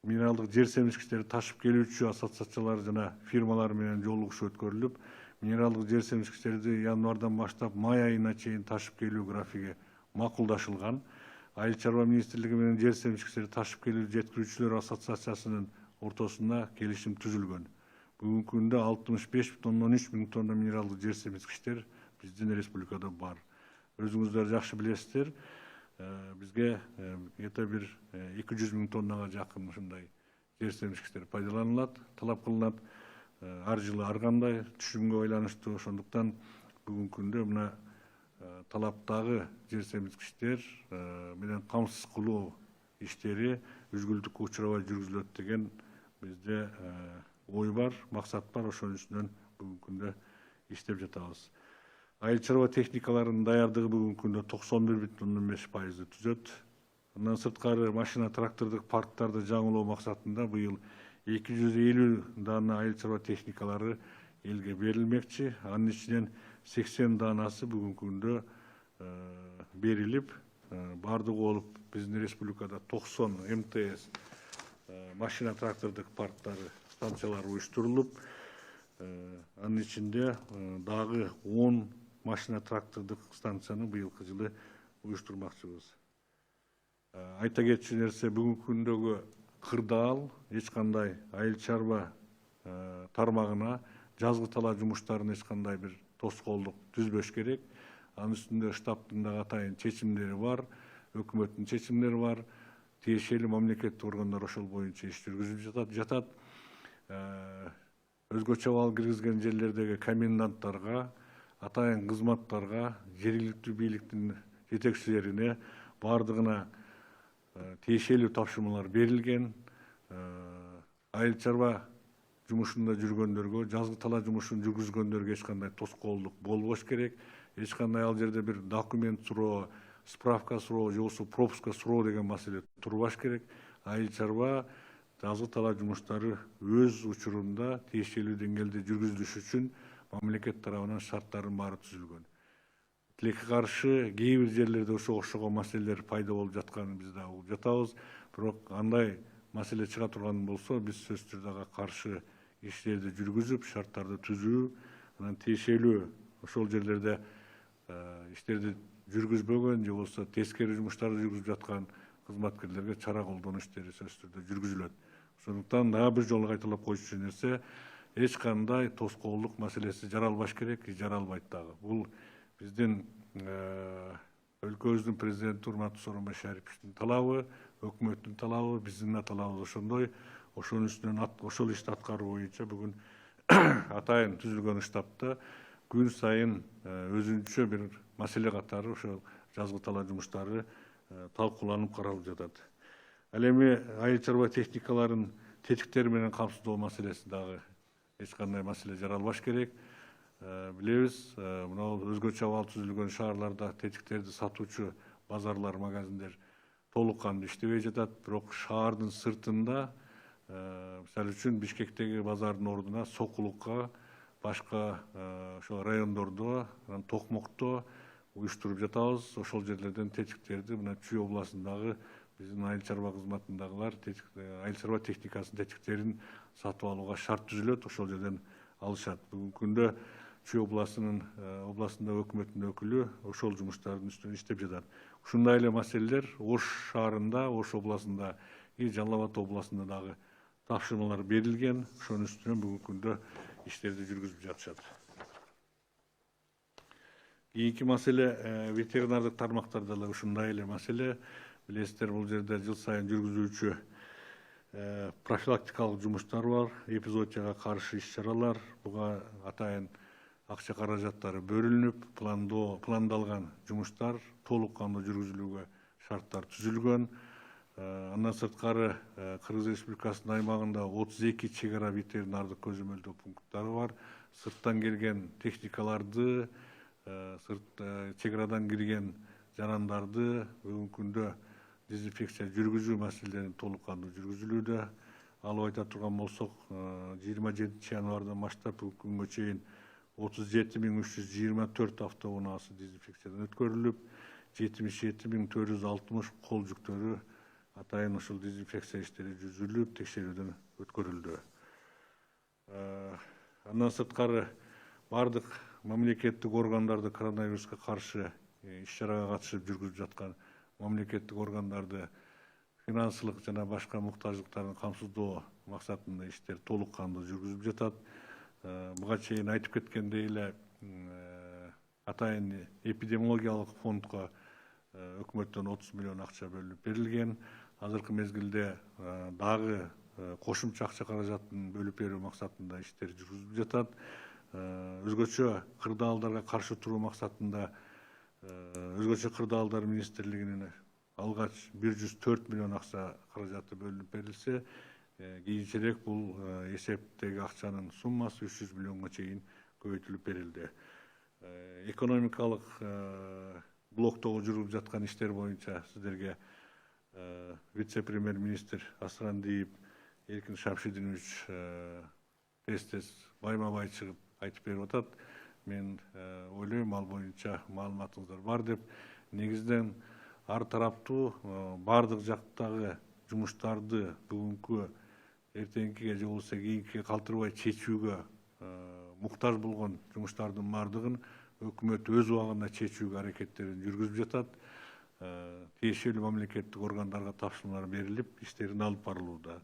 Speaker 2: минералдык жер семирткичтерди ташып келүүчү ассоциациялар жана фирмалар менен жолугушуу өткөрүлүп, минералдык жер семирткичтерди январдан баштап май айына чейин ташып келүү графиги макулдашылган. Айыл чарба министрлиги менен жер семирткичтерди ташып келүү жеткирүүчүлөр ассоциациясынын ортосунда келишим түзүлгөн. Бүгүнкү күндө 65,13 миң тонна минералдык жер семирткичтер биздин республикада бар. Өзүңүздөр жакшы билесиздер, бизге где-то бир 200 миң тоннага жакын ушундай жер семирткичтер пайдаланылат, талап кылынат. Ар жылы ар кандай түшүмгө байланыштуу. Ошондуктан бүгүнкү күндө мына талаптагы жер семирткичтер менен камсыз кылуу иштери үзгүлтүккө учурабай жүргүзүлөт деген бизде ой бар, максат бар. Ошонун үстүнөн бүгүнкү күндө иштеп жатабыз. Айыл чарба техникаларынын даярдыгы бүгүнкү күндө 91,15% түзөт. Андан сырткары машина трактордук парктарды жаңылоо максатында быйыл 250 дана айыл чарба техникалары элге берилмекчи. Анын ичинен 80 данасы бүгүнкү күндө берилип, бардыгы болуп биздин республикада 90 МТС машина трактордук парктары, станциялары уюштурулуп, анын ичинде дагы 10 машина трактордук станцияны быйылкы жылы уюштурмакчыбыз. Айта кетчү нерсе, бүгүнкү күндөгү кырдаал эч кандай айыл чарба тармагына жазгы талаа жумуштарына эч кандай бир тоскоолдук түзбөш керек. Анын үстүндө штабтын дагы атайын чечимдери бар, өкмөттүн чечимдери бар. Тиешелүү мамлекеттик органдар ошол боюнча иш жүргүзүп жатат. Өзгөчө абал киргизген жерлердеги коменданттарга, атайын кызматтарга, жергиликтүү бийликтин жетекчилерине бардыгына тиешелүү тапшырмалар берилген. Айыл чарба жумушунда жүргөндөргө, жазгы талаа жумушун жүргүзгөндөргө эч кандай тоскоолдук болбош керек. Эч кандай ал жерде бир документ суроо, справка суроо же болбосо пропуска суроо деген маселе турбаш керек. Айыл чарба жазгы талаа жумуштары өз учурунда тиешелүү деңгээлде жүргүзүлүш үчүн мамлекет тарабынан шарттардын баары түзүлгөн. Тилекке каршы кээ бир жерлерде ошого окшогон маселелер пайда болуп жатканын биз да угуп жатабыз. Бирок андай маселе чыга турган болсо, биз сөзсүз түрдө ага каршы иштерди жүргүзүп, шарттарды түзүү, анан тиешелүү ошол жерлерде иштерди жүргүзбөгөн же болбосо тескери жумуштарды жүргүзүп жаткан кызматкерлерге чара колдонуу иштери сөзсүз түрдө жүргүзүлөт. Ошондуктан дагы бир жолу кайталап коючу нерсе, эч кандай тоскоолдук маселеси жаралбаш керек, жаралбайт дагы. Бул биздин өлкөбүздүн президенти урматтуу Сооронбай Шариповичтин талабы, өкмөттүн талабы, биздин да талабыбыз ошондой. Ошонун үстүнөн ошол ишти аткаруу боюнча бүгүн атайын түзүлгөн штабта күн сайын өзүнчө бир маселе катары ошол жазгы талаа жумуштары талкууланып каралып жатат. Ал эми айыл чарба техникаларын тетиктер менен камсыздоо маселеси дагы эч кандай маселе жаралбаш керек. Билебиз, мына өзгөчө абал түзүлгөн шаарларда тетиктерди сатуучу базарлар, магазиндер толук кандуу иштебей жатат. Бирок шаардын сыртында, мисалы үчүн Бишкектеги базардын ордуна Сокулукка, башка ошо райондордо, Токмокто уюштуруп жатабыз. Ошол жерлерден тетиктерди мына Чүй областындагы биздин айыл чарба кызматындагылар айыл чарба техникасынын тетиктерин сатып алууга шарт түзүлөт, ошол жерден алышат. Бүгүнкү күндө Чүй областында өкмөттүн өкүлү ошол жумуштардын үстүнөн иштеп жатат. Ушундай эле маселелер Ош шаарында, Ош областында и Жалал Абад областында дагы тапшырмалар берилген. Ошонун үстүнөн бүгүнкү күндө иштерди жүргүзүп жатышат. Кийинки маселе ветеринардык тармактарда да ушундай эле маселе. Билесиздер, бул жерде жыл сайын жүргүзүүчү профилактикалык жумуштар бар, эпизоотияга каршы иш-чаралар, буга атайын акча каражаттары бөлүнүп, пландалган жумуштар толук кандуу жүргүзүлүүгө шарттар түзүлгөн. Андан сырткары Кыргыз Республикасынын аймагында 32 чек ара ветеринардык көзөмөлдөө пункттары бар. Сырттан келген техникаларды, чек арадан кирген жарандарды бүгүнкү күндө дезинфекция жүргүзүү маселелери толук кандуу жүргүзүлүүдө. Алып айта турган болсок, 27 январдан баштап бүгүнкү күнгө чейин 37.324 автоунаасы дезинфекциядан өткөрүлүп, 77.460 кол жүктөрү атайын ушул дезинфекция иштери жүргүзүлүп, текшерүүдөн өткөрүлдү. Андан сырткары бардык мамлекеттик органдарды коронавируска каршы иш-чарага катышып жүргүзүп жаткан мамлекеттик органдарды финансылык жана башка муктаждыктарын камсыздоо максатында иштер толук кандуу жүргүзүп жатат. Буга чейин айтып кеткендей эле атайын эпидемиологиялык фондко өкмөттөн 30 миллион акча бөлүнүп берилген. Азыркы мезгилде дагы кошумча акча каражатын бөлүп берүү максатында иштер жүргүзүлүп жатат. Өзгөчө кырдаалдарга каршы туруу максатында өзгөчө кырдаалдар министрлигинин алгач 104 миллион акча каражаты бөлүнүп берилсе, кийинчерээк бул эсептеги акчанын суммасы 300 миллионго чейин көбөйтүлүп берилди. Экономикалык блоктогу жүрүп жаткан иштер боюнча сиздерге вице-премьер-министр Асрандиев Эркин Шамшидинович тез байма-бай чыгып айтып берип атат. Мен ойлойм, ал боюнча маалыматыңыздар бар деп. Негизден ар тараптуу бардык жактагы жумуштарды бүгүнкү эртеңкиге же болбосо кийинкиге калтырбай чечүүгө муктаж болгон жумуштардын бардыгын өкмөт өз убагында чечүүгө аракеттерин жүргүзүп жатат. Тиешелүү мамлекеттик органдарга тапшырмалар берилип, иштерин алып барылууда.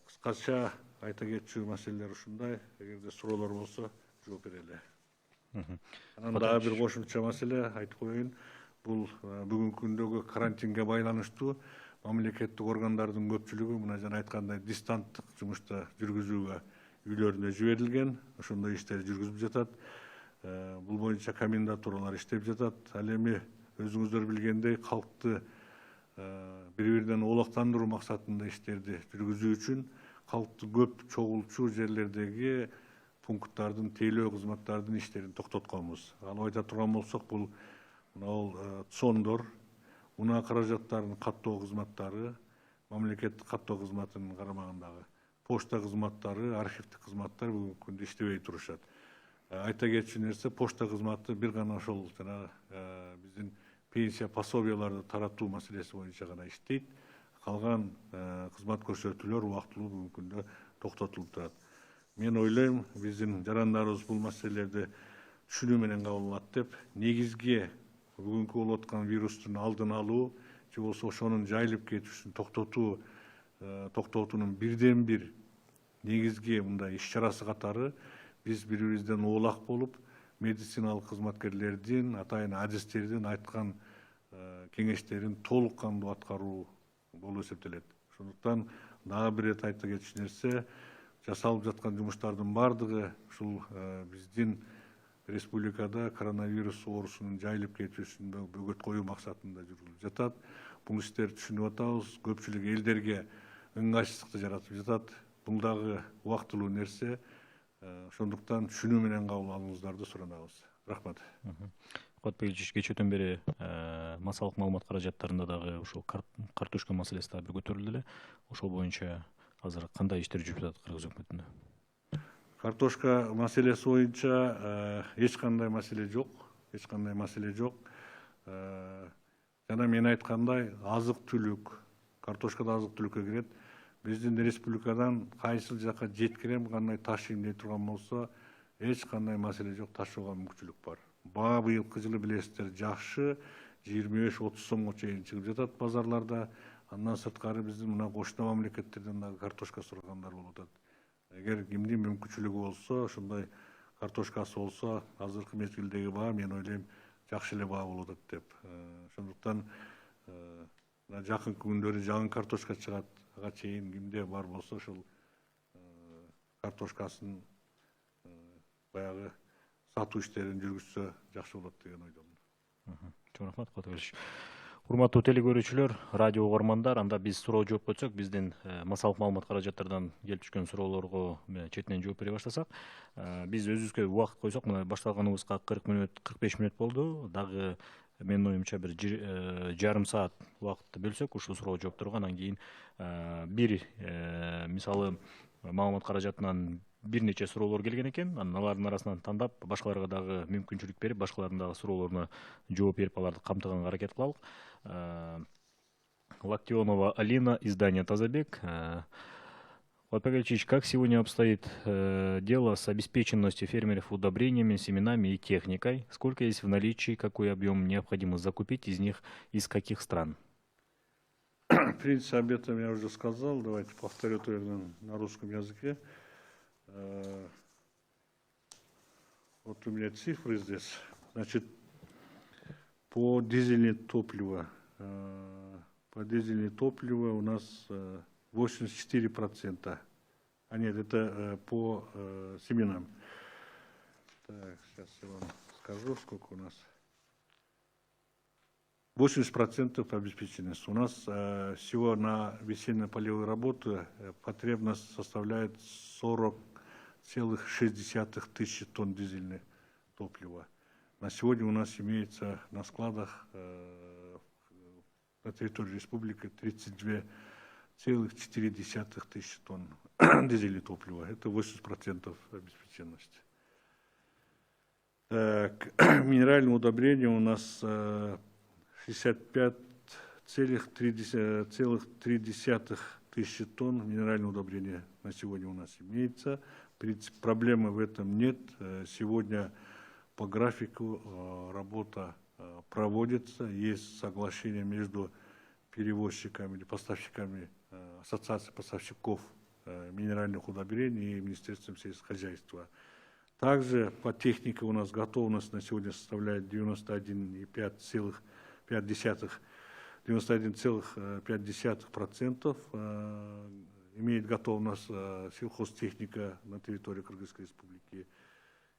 Speaker 2: Кыскача айта кетчү маселелер ушундай. Эгерде суроолор болсо жооп берели. Анан дагы бир кошумча маселе айтып коеюн. Бул бүгүнкү күндөгү карантинге байланыштуу мамлекеттик органдардын көпчүлүгү мына жана айткандай дистанттык жумушта жүргүзүүгө үйлөрүнө жиберилген. Ошондой иштер жүргүзүп жатат. Бул боюнча комендатуралар иштеп жатат. Ал эми өзүңүздөр билгендей калкты бири-биринен оолактандыруу максатында иштерди жүргүзүү үчүн калкты көп чогулчу жерлердеги пункттардын тейлөө кызматтардын иштерин токтотконбуз. Алып айта турган болсок, бул ЦОНдор, унаа каражаттарынын каттоо кызматтары, мамлекеттик каттоо кызматынын карамагындагы почта кызматтары, архивдик кызматтар бүгүнкү күндө иштебей турушат. Айта кетчү нерсе, почта кызматы бир гана ошол жана биздин пенсия пособияларды таратуу маселеси боюнча гана иштейт. Калган кызмат көрсөтүүлөр убактылуу бүгүнкү күндө токтотулуп турат. Мен ойлойм, биздин жарандарыбыз бул маселелерди түшүнүү менен кабыл алат деп, негизги бүгүнкү болуп аткан вирустун алдын алуу же болбосо ошонун жайылып кетүүсүн токтотуунун бирден бир негизги мындай иш-чарасы катары биз бири-бирибизден оолак болуп, медициналык кызматкерлердин, атайын адистердин айткан кеңештерин толук кандуу аткаруу болуп эсептелет. Ошондуктан дагы бир ирет айта кетчү нерсе, жасалып жаткан жумуштардын бардыгы ушул биздин республикада коронавирус оорусунун жайылып кетүүсүндө бөгөт коюу максатында жүрүлүп жатат. Бул иштерди түшүнүп атабыз. Көпчүлүк элдерге ыңгайсыздыкты жаратып жатат. Бул дагы убактылуу нерсе. Ошондуктан түшүнүү менен кабыл алууңуздарды суранабыз. Рахмат.
Speaker 1: Кубатбек кечээдөн бери массалык маалымат каражаттарында дагы ушул картошка маселеси дагы бир көтөрүлдү эле. Ошол боюнча азыр кандай иштер жүрүп жатат Кыргыз өкмөтүндө?
Speaker 2: Картошка маселеси боюнча эч кандай маселе жок. Эч кандай маселе жок. Жана мен айткандай азык түлүк, картошка да азык түлүккө кирет. Биздин республикадан кайсыл жака жеткирем, кандай ташыйм дей турган болсо, эч кандай маселе жок, ташууга мүмкүнчүлүк бар. Баа быйылкы жылы билесиздер жакшы, 25-30 сомго чейин чыгып жатат базарларда. Андан сырткары биздин мына кошуна мамлекеттерден дагы картошка сурагандар болуп атат. Эгер кимдин мүмкүнчүлүгү болсо, ошондой картошкасы болсо, азыркы мезгилдеги баа мен ойлойм жакшы эле баа болуп атат деп. Ошондуктан жакынкы күндөрү жагын картошка чыгат. Ага чейин кимде бар болсо ушул картошкасын баягы сатуу иштерин жүргүзсө жакшы болот деген ойдомун.
Speaker 1: Чоң рахмат, Кубатбек. Урматтуу телекөрүүчүлөр, радио угармандар, анда биз суроо жооп кетсек, биздин массалык маалымат каражаттарынан келип түшкөн суроолорго четинен жооп бере баштасак, биз өзүбүзгө убакыт койсок, мына башталганыбызга 40 мүнөт, 45 мүнөт болду. Дагы менин оюмча бир жарым саат убакытты бөлсөк, ушул суроо жоопторго, анан кийин бир мисалы маалымат каражатынан бир нече суроолор келген экен. Анан алардын арасынан тандап, башкаларга дагы мүмкүнчүлүк берип, башкалардын дагы суроолоруна жооп берип, аларды камтыганга аракет кылалык. Локтионова Алина, издание «Тазабек». Кубатбек Ильич, как сегодня обстоит дело с обеспеченностью фермеров удобрениями, семенами и техникой? Сколько есть в наличии, какой объем необходимо закупить из них, из каких стран?
Speaker 2: В принципе, об этом я уже сказал. Давайте повторю это на русском языке. Вот у меня цифры здесь. Значит, по дизельному топливу у нас 84%. А нет, это по семенам. Так, сейчас я вам скажу, сколько у нас. 80% обеспеченность. У нас всего на весенне-полевые работы потребность составляет 40,6 тысячи тонн дизельного топлива. На сегодня у нас имеется на складах на территории республики 32,4 тысячи тонн дизельного топлива. Это 80% обеспеченности. Так, минеральное удобрение у нас 65,3 тысячи тонн минерального удобрения на сегодня у нас имеется. В принципе, проблемы в этом нет. Сегодня по графику работа проводится. Есть соглашение между перевозчиками или поставщиками Ассоциации поставщиков минеральных удобрений и Министерством сельскохозяйства. Также по технике у нас готовность на сегодня составляет 91,5%. Имеет готовность сельхозтехника на территории Кыргызской Республики.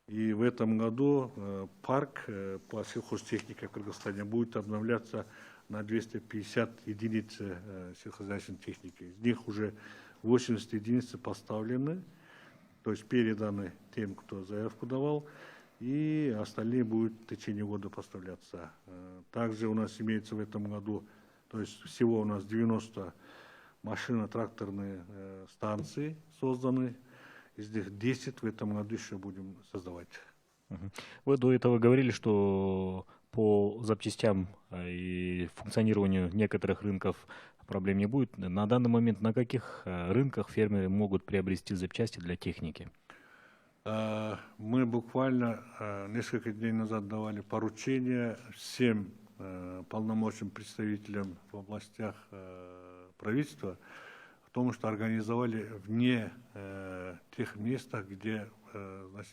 Speaker 2: И в этом году парк по сельхозтехнике в Кыргызстане будет обновляться на 250 единиц сельскохозяйственной техники. Из них уже 80 единиц поставлены, то есть переданы тем, кто заявку давал, и остальные будут в течение года поставляться. Также у нас имеется в этом году, то есть всего у нас 90 машино-тракторные станции созданы, из них 10 в этом году еще будем создавать.
Speaker 1: Вы до этого говорили, что по запчастям и функционированию некоторых рынков проблем не будет. На данный момент на каких рынках фермеры могут приобрести запчасти для техники?
Speaker 2: Мы буквально несколько дней назад давали поручение всем полномочным представителям в областях правительства о том, что организовали вне тех мест, где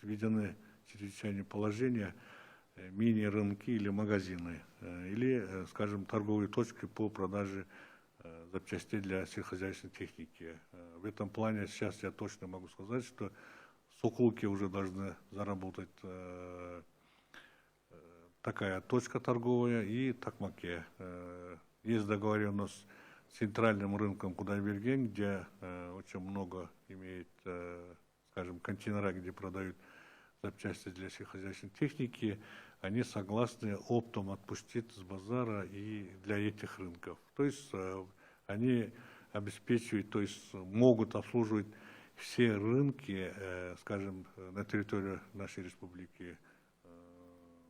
Speaker 2: введены чрезвычайные положения, мини-рынки или магазины, или, скажем, торговые точки по продаже запчастей для сельскохозяйственной техники. В этом плане сейчас я точно могу сказать, что в Сокулке уже должны заработать такая точка торговая, и Токмаке. Есть договоренность с центральным рынком Кудайберген, где очень много имеет, скажем, контейнера, где продают запчасти для сельскохозяйственной техники. они согласны оптом отпустить с базара и для этих рынков. То есть они обеспечивают, то есть могут обслуживать все рынки, скажем, на территории нашей республики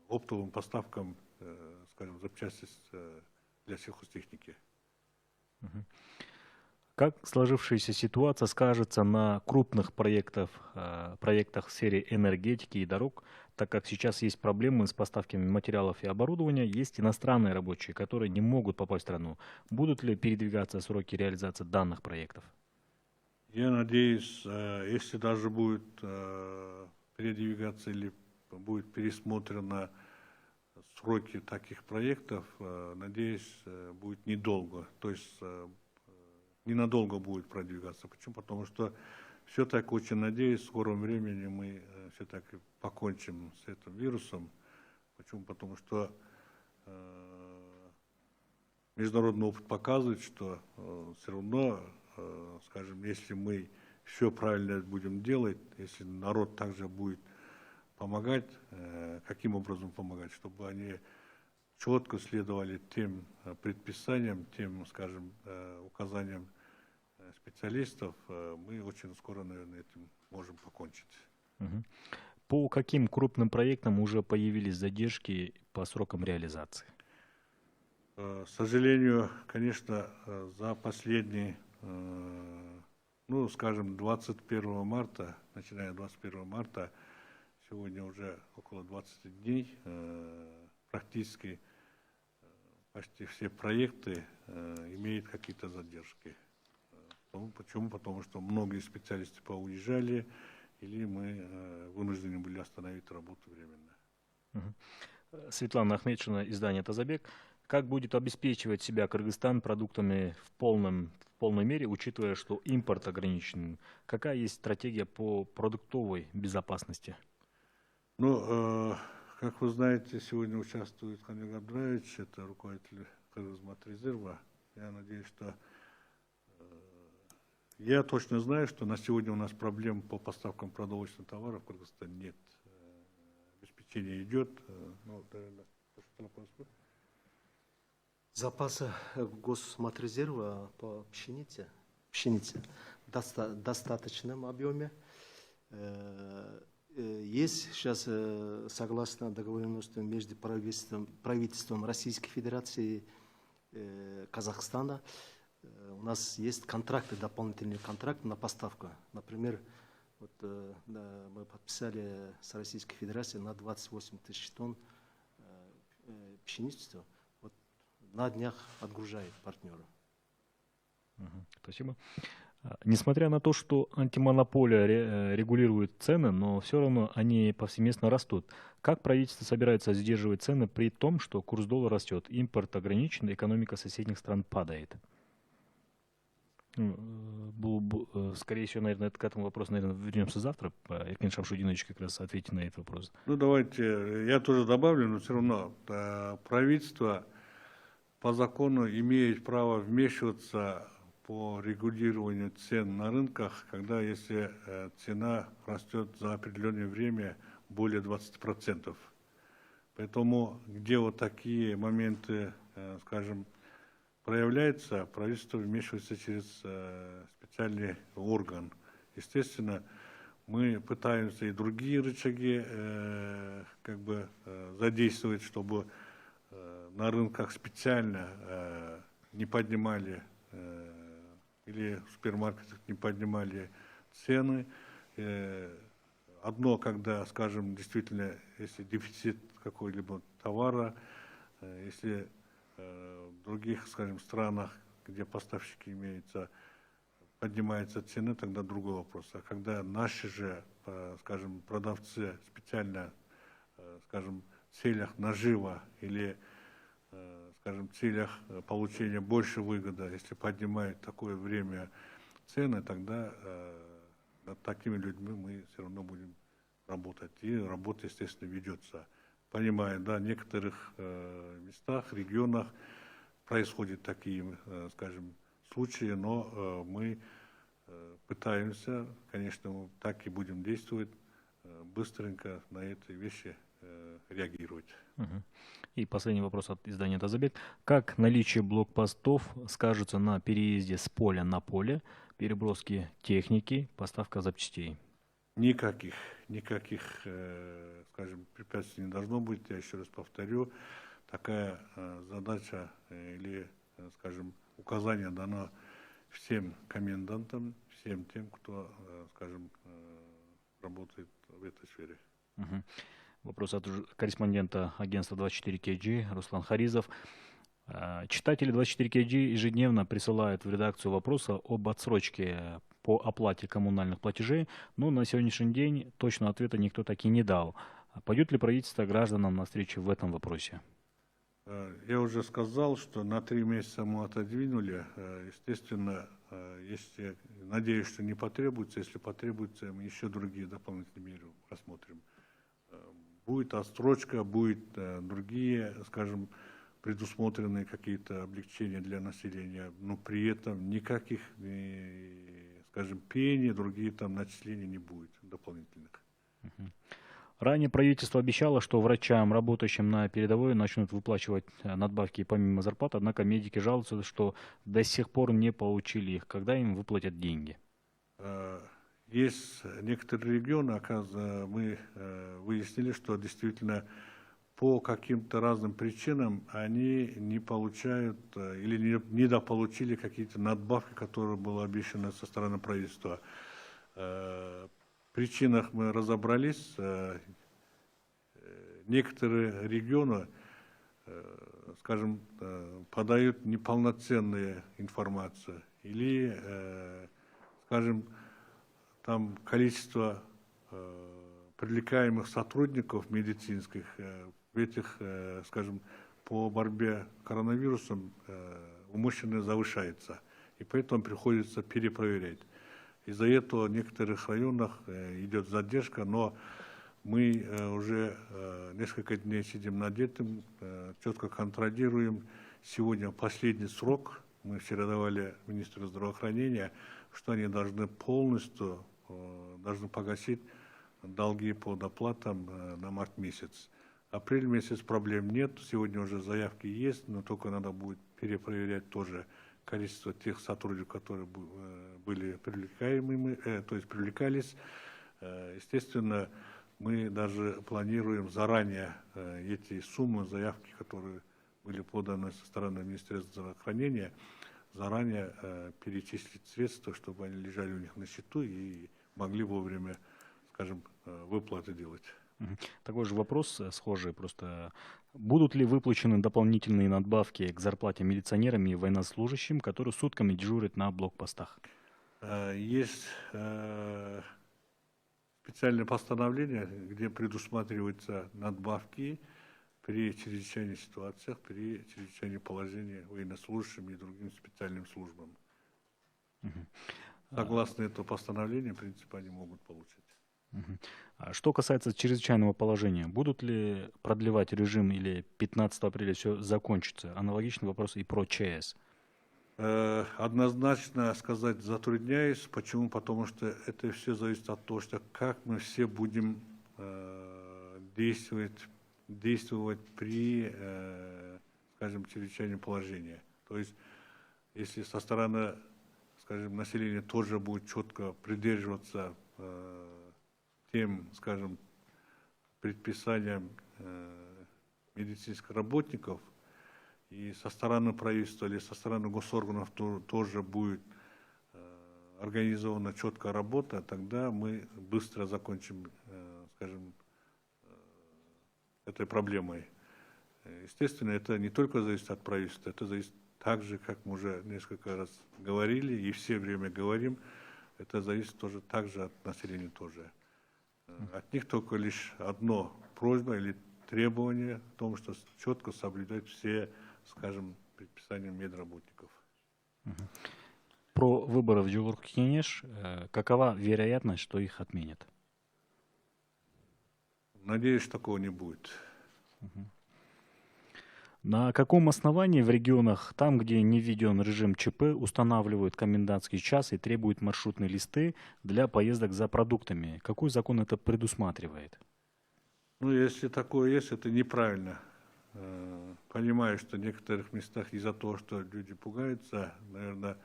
Speaker 2: оптовым поставкам, скажем, запчастей для сельхозтехники.
Speaker 1: Как сложившаяся ситуация скажется на крупных проектах в сфере энергетики и дорог, так как сейчас есть проблемы с поставками материалов и оборудования, есть иностранные рабочие, которые не могут попасть в страну. Будут ли передвигаться сроки реализации данных проектов?
Speaker 2: Я надеюсь, если даже будет передвигаться или будет пересмотрено сроки таких проектов, надеюсь, будет недолго. То есть ненадолго будет продвигаться. Почему? Потому что все-таки очень надеюсь, в скором времени мы все-таки покончим с этим вирусом. Почему? Потому что международный опыт показывает, что все равно, скажем, если мы все правильно будем делать, если народ также будет помогать, каким образом помогать, чтобы они четко следовали тем предписаниям, тем, скажем, указаниям специалистов, мы очень скоро, наверное, этим можем покончить.
Speaker 1: По каким крупным проектам уже появились задержки по срокам реализации?
Speaker 2: К сожалению, конечно, за последний, ну, скажем, 21 марта, начиная с 21 марта, сегодня уже около 20 дней, практически почти все проекты имеют какие-то задержки. Почему? Потому что многие специалисты поуезжали, или мы вынуждены были остановить работу временно.
Speaker 1: Светлана Ахметшина, издание «Тазабек». Как будет обеспечивать себя Кыргызстан продуктами в полной мере, учитывая, что импорт ограничен? Какая есть стратегия по продуктовой безопасности?
Speaker 2: Ну, как вы знаете, сегодня участвует Хамиль Абдраевич, это руководитель Кыргызматрезерва. Я надеюсь, что я точно знаю, что на сегодня у нас проблем по поставкам продовольственных товаров в Кыргызстане нет. Обеспечение идет. Ну,
Speaker 3: Запасы Госматрезерва по пшенице в достаточном объеме. Есть сейчас, согласно договоренности между правительством Российской Федерации и Казахстана, у нас есть контракты, дополнительные контракты на поставку. Например, вот, мы подписали с Российской Федерацией на 28 тысяч тонн пшеницы. Вот, на днях отгружает партнеры.
Speaker 1: Спасибо. Несмотря на то, что антимонополия регулирует цены, но все равно они повсеместно растут. Как правительство собирается сдерживать цены при том, что курс доллара растет, импорт ограничен, экономика соседних стран падает? Скорее всего, наверное, к этому вопросу, наверное, вернемся завтра. Эркин Шамшудинович как раз ответит на этот вопрос.
Speaker 2: Ну, давайте, я тоже добавлю, но все равно правительство по закону имеет право вмешиваться по регулированию цен на рынках, когда если цена растет за определенное время более 20%. Поэтому, где вот такие моменты, скажем, проявляются, правительство вмешивается через специальный орган. Естественно, мы пытаемся и другие рычаги как бы задействовать, чтобы на рынках специально не поднимали или в супермаркетах не поднимали цены. Одно, когда, скажем, действительно, если дефицит какой-либо товара, если в других, скажем, странах, где поставщики имеются, поднимаются цены, тогда другой вопрос. А когда наши же, скажем, продавцы специально, скажем, в целях нажива или, скажем, в целях получения больше выгоды, если поднимают такое время цены, тогда над такими людьми мы все равно будем работать. И работа, естественно, ведется. Понимая, да, в некоторых местах, регионах происходят такие, скажем, случаи, но мы пытаемся, конечно, так и будем действовать быстренько на эти вещи реагировать.
Speaker 1: И последний вопрос от издания «Тазабек». Как наличие блокпостов скажется на переезде с поля на поле, переброске техники, поставка запчастей?
Speaker 2: Никаких, скажем, препятствий не должно быть. Я еще раз повторю, такая задача или, скажем, указание дано всем комендантам, всем тем, кто, скажем, работает в этой сфере.
Speaker 1: Вопрос от корреспондента агентства 24 KG Руслан Харизов. Читатели 24 KG ежедневно присылают в редакцию вопроса об отсрочке по оплате коммунальных платежей, но на сегодняшний день точного ответа никто так и не дал. Пойдет ли правительство гражданам навстречу в этом вопросе?
Speaker 2: Я уже сказал, что на 3 месяца мы отодвинули. Естественно, если, надеюсь, что не потребуется, если потребуется, мы еще другие дополнительные меры рассмотрим. Будет отсрочка, будет другие, скажем, предусмотренные какие-то облегчения для населения, но при этом никаких, скажем, пений, другие там начисления не будет дополнительных.
Speaker 1: Ранее правительство обещало, что врачам, работающим на передовой, начнут выплачивать надбавки помимо зарплаты, однако медики жалуются, что до сих пор не получили их. Когда им выплатят деньги?
Speaker 2: Есть некоторые регионы, оказывается, мы выяснили, что действительно по каким-то разным причинам они не получают или недополучили какие-то надбавки, которые было обещано со стороны правительства. В причинах мы разобрались. Некоторые регионы, скажем, подают неполноценную информацию или, скажем, там количество привлекаемых сотрудников медицинских в этих, скажем, по борьбе с коронавирусом умышленно завышается. И поэтому приходится перепроверять. Из-за этого в некоторых районах идет задержка, но мы уже несколько дней сидим над этим, четко контролируем. Сегодня последний срок, мы вчера давали министру здравоохранения, что они должны полностью погасить долги по доплатам на март месяц. Апрель месяц проблем нет, сегодня уже заявки есть, но только надо будет перепроверять тоже количество тех сотрудников, которые были привлекаемыми, то есть привлекались. Естественно, мы даже планируем заранее эти суммы, заявки, которые были поданы со стороны Министерства здравоохранения, заранее перечислить средства, чтобы они лежали у них на счету и могли вовремя, скажем, выплаты делать.
Speaker 1: Такой же вопрос схожий. Просто будут ли выплачены дополнительные надбавки к зарплате милиционерам и военнослужащим, которые сутками дежурят на блокпостах?
Speaker 2: Есть специальное постановление, где предусматриваются надбавки при чрезвычайных ситуациях, при чрезвычайном положении военнослужащим и другим специальным службам. Согласно этому постановлению, в принципе, они могут получить.
Speaker 1: Что касается чрезвычайного положения, будут ли продлевать режим или 15 апреля все закончится? Аналогичный вопрос и про ЧС.
Speaker 2: Однозначно сказать затрудняюсь. Почему? Потому что это все зависит от того, что как мы все будем действовать при, скажем, чрезвычайном положении. То есть, если со стороны, скажем, населения тоже будет четко придерживаться тем, скажем, предписаниям медицинских работников, и со стороны правительства или со стороны госорганов тоже будет организована четкая работа, тогда мы быстро закончим, скажем, этой проблемой. Естественно, это не только зависит от правительства, это зависит также, как мы уже несколько раз говорили и все время говорим, это зависит тоже также от населения тоже. От них только лишь одно просьба или требование в том, что четко соблюдать все, скажем, предписания медработников.
Speaker 1: Про выборы в Джугурку-Кенеш, какова вероятность, что их отменят?
Speaker 2: Надеюсь, такого не будет.
Speaker 1: На каком основании в регионах, там, где не введен режим ЧП, устанавливают комендантский час и требуют маршрутные листы для поездок за продуктами? Какой закон это предусматривает?
Speaker 2: Ну, если такое есть, это неправильно. Понимаю, что в некоторых местах из-за того, что люди пугаются, наверное,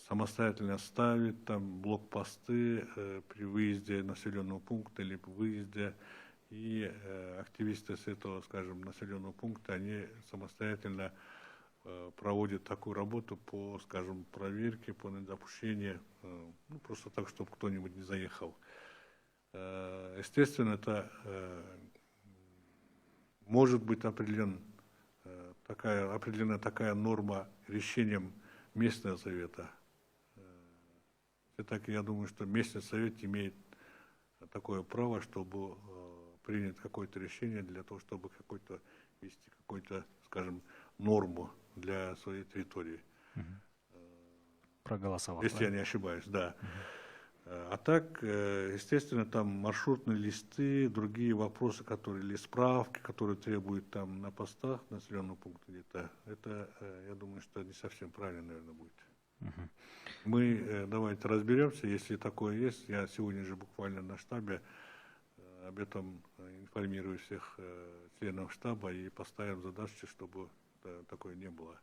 Speaker 2: самостоятельно ставят там блокпосты при выезде населенного пункта или выезде, и активисты с этого, скажем, населенного пункта, они самостоятельно проводят такую работу по, скажем, проверке, по недопущению, ну, просто так, чтобы кто-нибудь не заехал. Естественно, это может быть определена такая норма решением местного совета. Все-таки я думаю, что местный совет имеет такое право, чтобы принять какое-то решение для того, чтобы ввести какую-то, скажем, норму для своей территории.
Speaker 1: Проголосовал.
Speaker 2: Если я не ошибаюсь, да. А так, естественно, там маршрутные листы, другие вопросы, или справки, которые требуют там на постах населенного пункта где-то, это, я думаю, что не совсем правильно, наверное, будет. Мы давайте разберемся, если такое есть. Я сегодня же буквально на штабе об этом информирую всех членов штаба и поставим задачу, чтобы такое не было.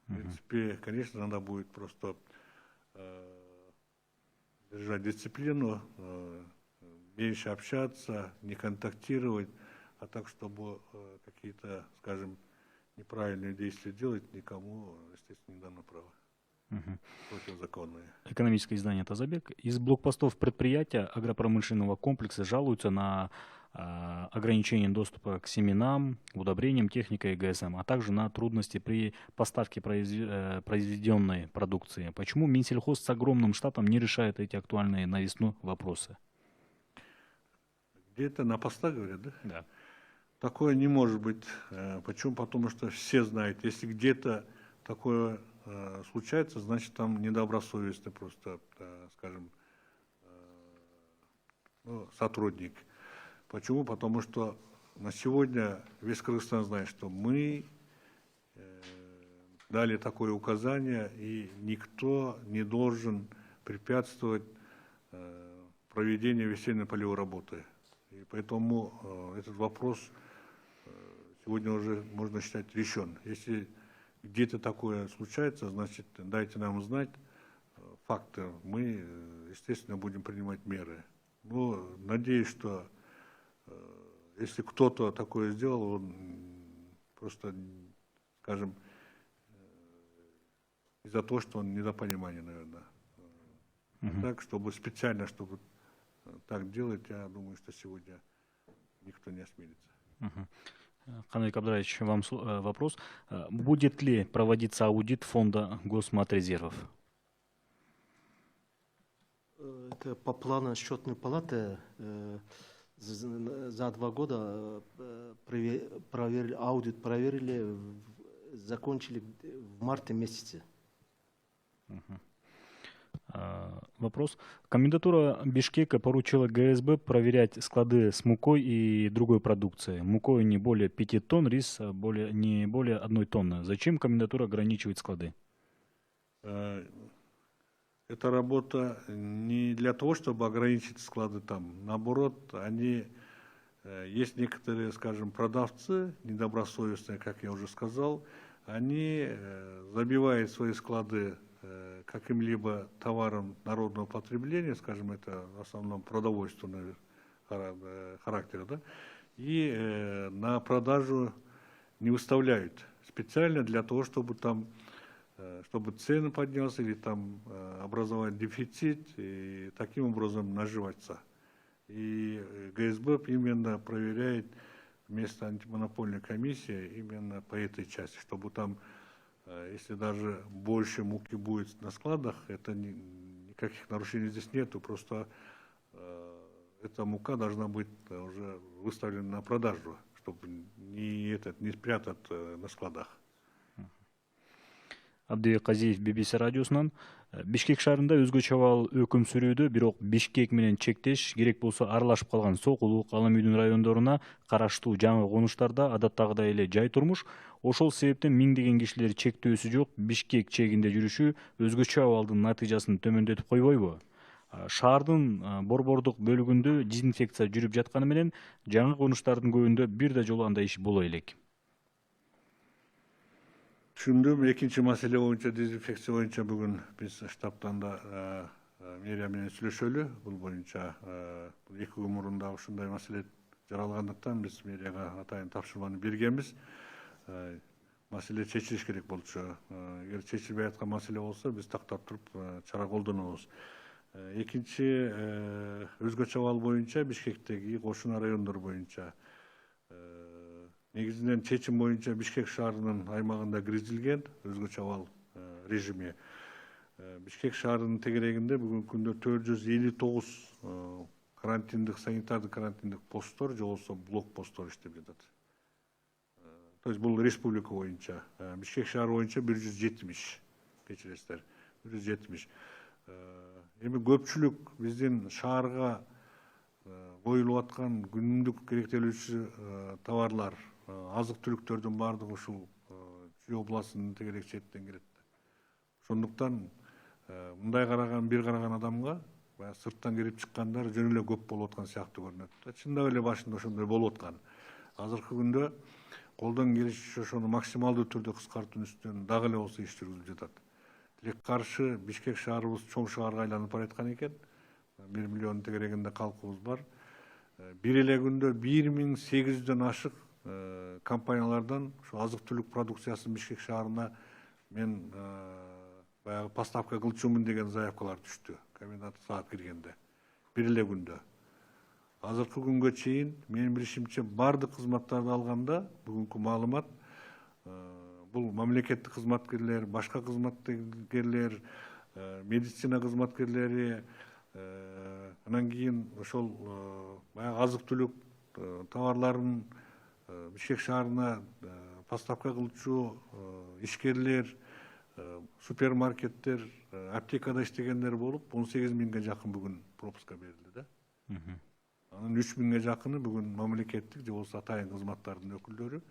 Speaker 2: В принципе, конечно, надо будет просто держать дисциплину, меньше общаться, не контактировать, а так, чтобы какие-то, скажем, неправильные действия делать, никому, естественно, не дано право. Противозаконные.
Speaker 1: Экономическое издание «Тазабек». Из блокпостов предприятия агропромышленного комплекса жалуются на ограничение доступа к семенам, удобрениям, технике и ГСМ, а также на трудности при поставке произведенной продукции. Почему Минсельхоз с огромным штатом не решает эти актуальные на весну вопросы?
Speaker 2: Где-то на постах, говорят, да?
Speaker 1: Да.
Speaker 2: Такое не может быть. Почему? Потому что все знают, если где-то такое случается, значит, там недобросовестный просто, скажем, сотрудник. Почему? Потому что на сегодня весь Кыргызстан знает, что мы дали такое указание, и никто не должен препятствовать проведению весенней полевой работы. И поэтому этот вопрос сегодня уже, можно считать, решен. Если где-то такое случается, значит, дайте нам знать факты. Мы, естественно, будем принимать меры. Но надеюсь, что если кто-то такое сделал, он просто, скажем, из-за того, что он недопонимание, наверное. А так, чтобы специально, чтобы так делать, я думаю, что сегодня никто не осмелится.
Speaker 1: Канат Абдраевич, вам вопрос. Будет ли проводиться аудит фонда госматрезервов?
Speaker 3: Это по плану счетной палаты за 2 года аудит проверили, закончили в марте месяце.
Speaker 1: Вопрос. Комендатура Бишкека поручила ГСБ проверять склады с мукой и другой продукцией. Мукой не более 5 тонн, рис не более 1 тонны. Зачем комендатура ограничивает склады?
Speaker 2: Эта работа не для того, чтобы ограничить склады там. Наоборот, есть некоторые, скажем, продавцы недобросовестные, как я уже сказал, они забивают свои склады каким-либо товаром народного потребления, скажем, это в основном продовольственного характера, да, и на продажу не выставляют специально для того, чтобы там, чтобы цены поднялся или там образовать дефицит и таким образом наживаться. И ГСБ именно проверяет вместо антимонопольной комиссии именно по этой части, чтобы там, если даже больше муки будет на складах, это никаких нарушений здесь нету, просто эта мука должна быть уже выставлена на продажу, чтобы не спрятать на складах.
Speaker 1: Абдыбек Казиев, BBC радиосунан. Бишкек шаарында өзгөчө абал өкүм сүрүүдө, бирок Бишкек менен чектеш керек болсо аралашып калган Сокулук, Алам үйдүн райондоруна караштуу жаңы конуштарда адаттагыдай эле жай турмуш. Ошол себептен миңдеген кишилер чектөөсү жок Бишкек чегинде жүрүшү өзгөчө абалдын натыйжасын төмөндөтүп койбойбу? Шаардын борбордук бөлүгүндө дезинфекция жүрүп жатканы менен жаңы конуштардын көбүндө бир да жолу андай иш боло элек.
Speaker 2: Түшүндүм. Экинчи маселе боюнча, дезинфекция боюнча бүгүн биз штабтан да мэрия менен сүйлөшөлү. Бул боюнча эки күн мурун да ушундай маселе жаралгандыктан биз мэрияга атайын тапшырманы бергенбиз. Маселе чечилиш керек болчу. Эгер чечилбей аткан маселе болсо, биз тактап туруп чара колдонобуз. Экинчи өзгөчө абал боюнча Бишкектеги кошуна райондор боюнча негизинен чечим боюнча Бишкек шаарынын аймагында киргизилген өзгөчө абал режими. Бишкек шаарынын тегерегинде бүгүнкү күндө 459 карантиндик, санитардык карантиндик посттор же болбосо блок посттор иштеп жатат. То есть бул республика боюнча. Бишкек шаары боюнча 170, кечиресиздер, 170. Эми көпчүлүк биздин шаарга коюлуп аткан күнүмдүк керектелүүчү товарлар, азык түлүктөрдүн баардыгы ушул Чүй областынын тегерек четинен келет. Ошондуктан мындай бир караган адамга баягы сырттан кирип чыккандар жөн эле көп болуп аткан сыяктуу көрүнөт. Чындап эле башында ошондой болуп аткан. Азыркы күндө колдон келишинче ошону максималдуу түрдө кыскартуунун үстүнөн дагы эле болсо иш жүргүзүлүп жатат. Тилекке каршы Бишкек шаарыбыз чоң шаарга айланып бараткан экен. 1 миллион тегерегинде калкыбыз бар. Бир эле күндө 1800дөн ашык компаниялардан ушу азык түлүк продукциясын Бишкек шаарына мен баягы поставка кылчумун деген заявкалар түштү. Комендант саат киргенде. Бир эле күндө. Азыркы күнгө чейин менин билишимче бардык кызматтарды алганда бүгүнкү маалымат бул мамлекеттик кызматкерлер, башка кызматкерлер, медицина кызматкерлери, анан кийин ошол баягы азык түлүк товарларын Бишкек шаарына поставка кылчу ишкерлер, супермаркеттер, аптекада иштегендер болуп 18 миңге жакын бүгүн пропуска берилди да. Анын 3 миңге жакыны бүгүн мамлекеттик же болбосо атайын кызматтардын өкүлдөрү,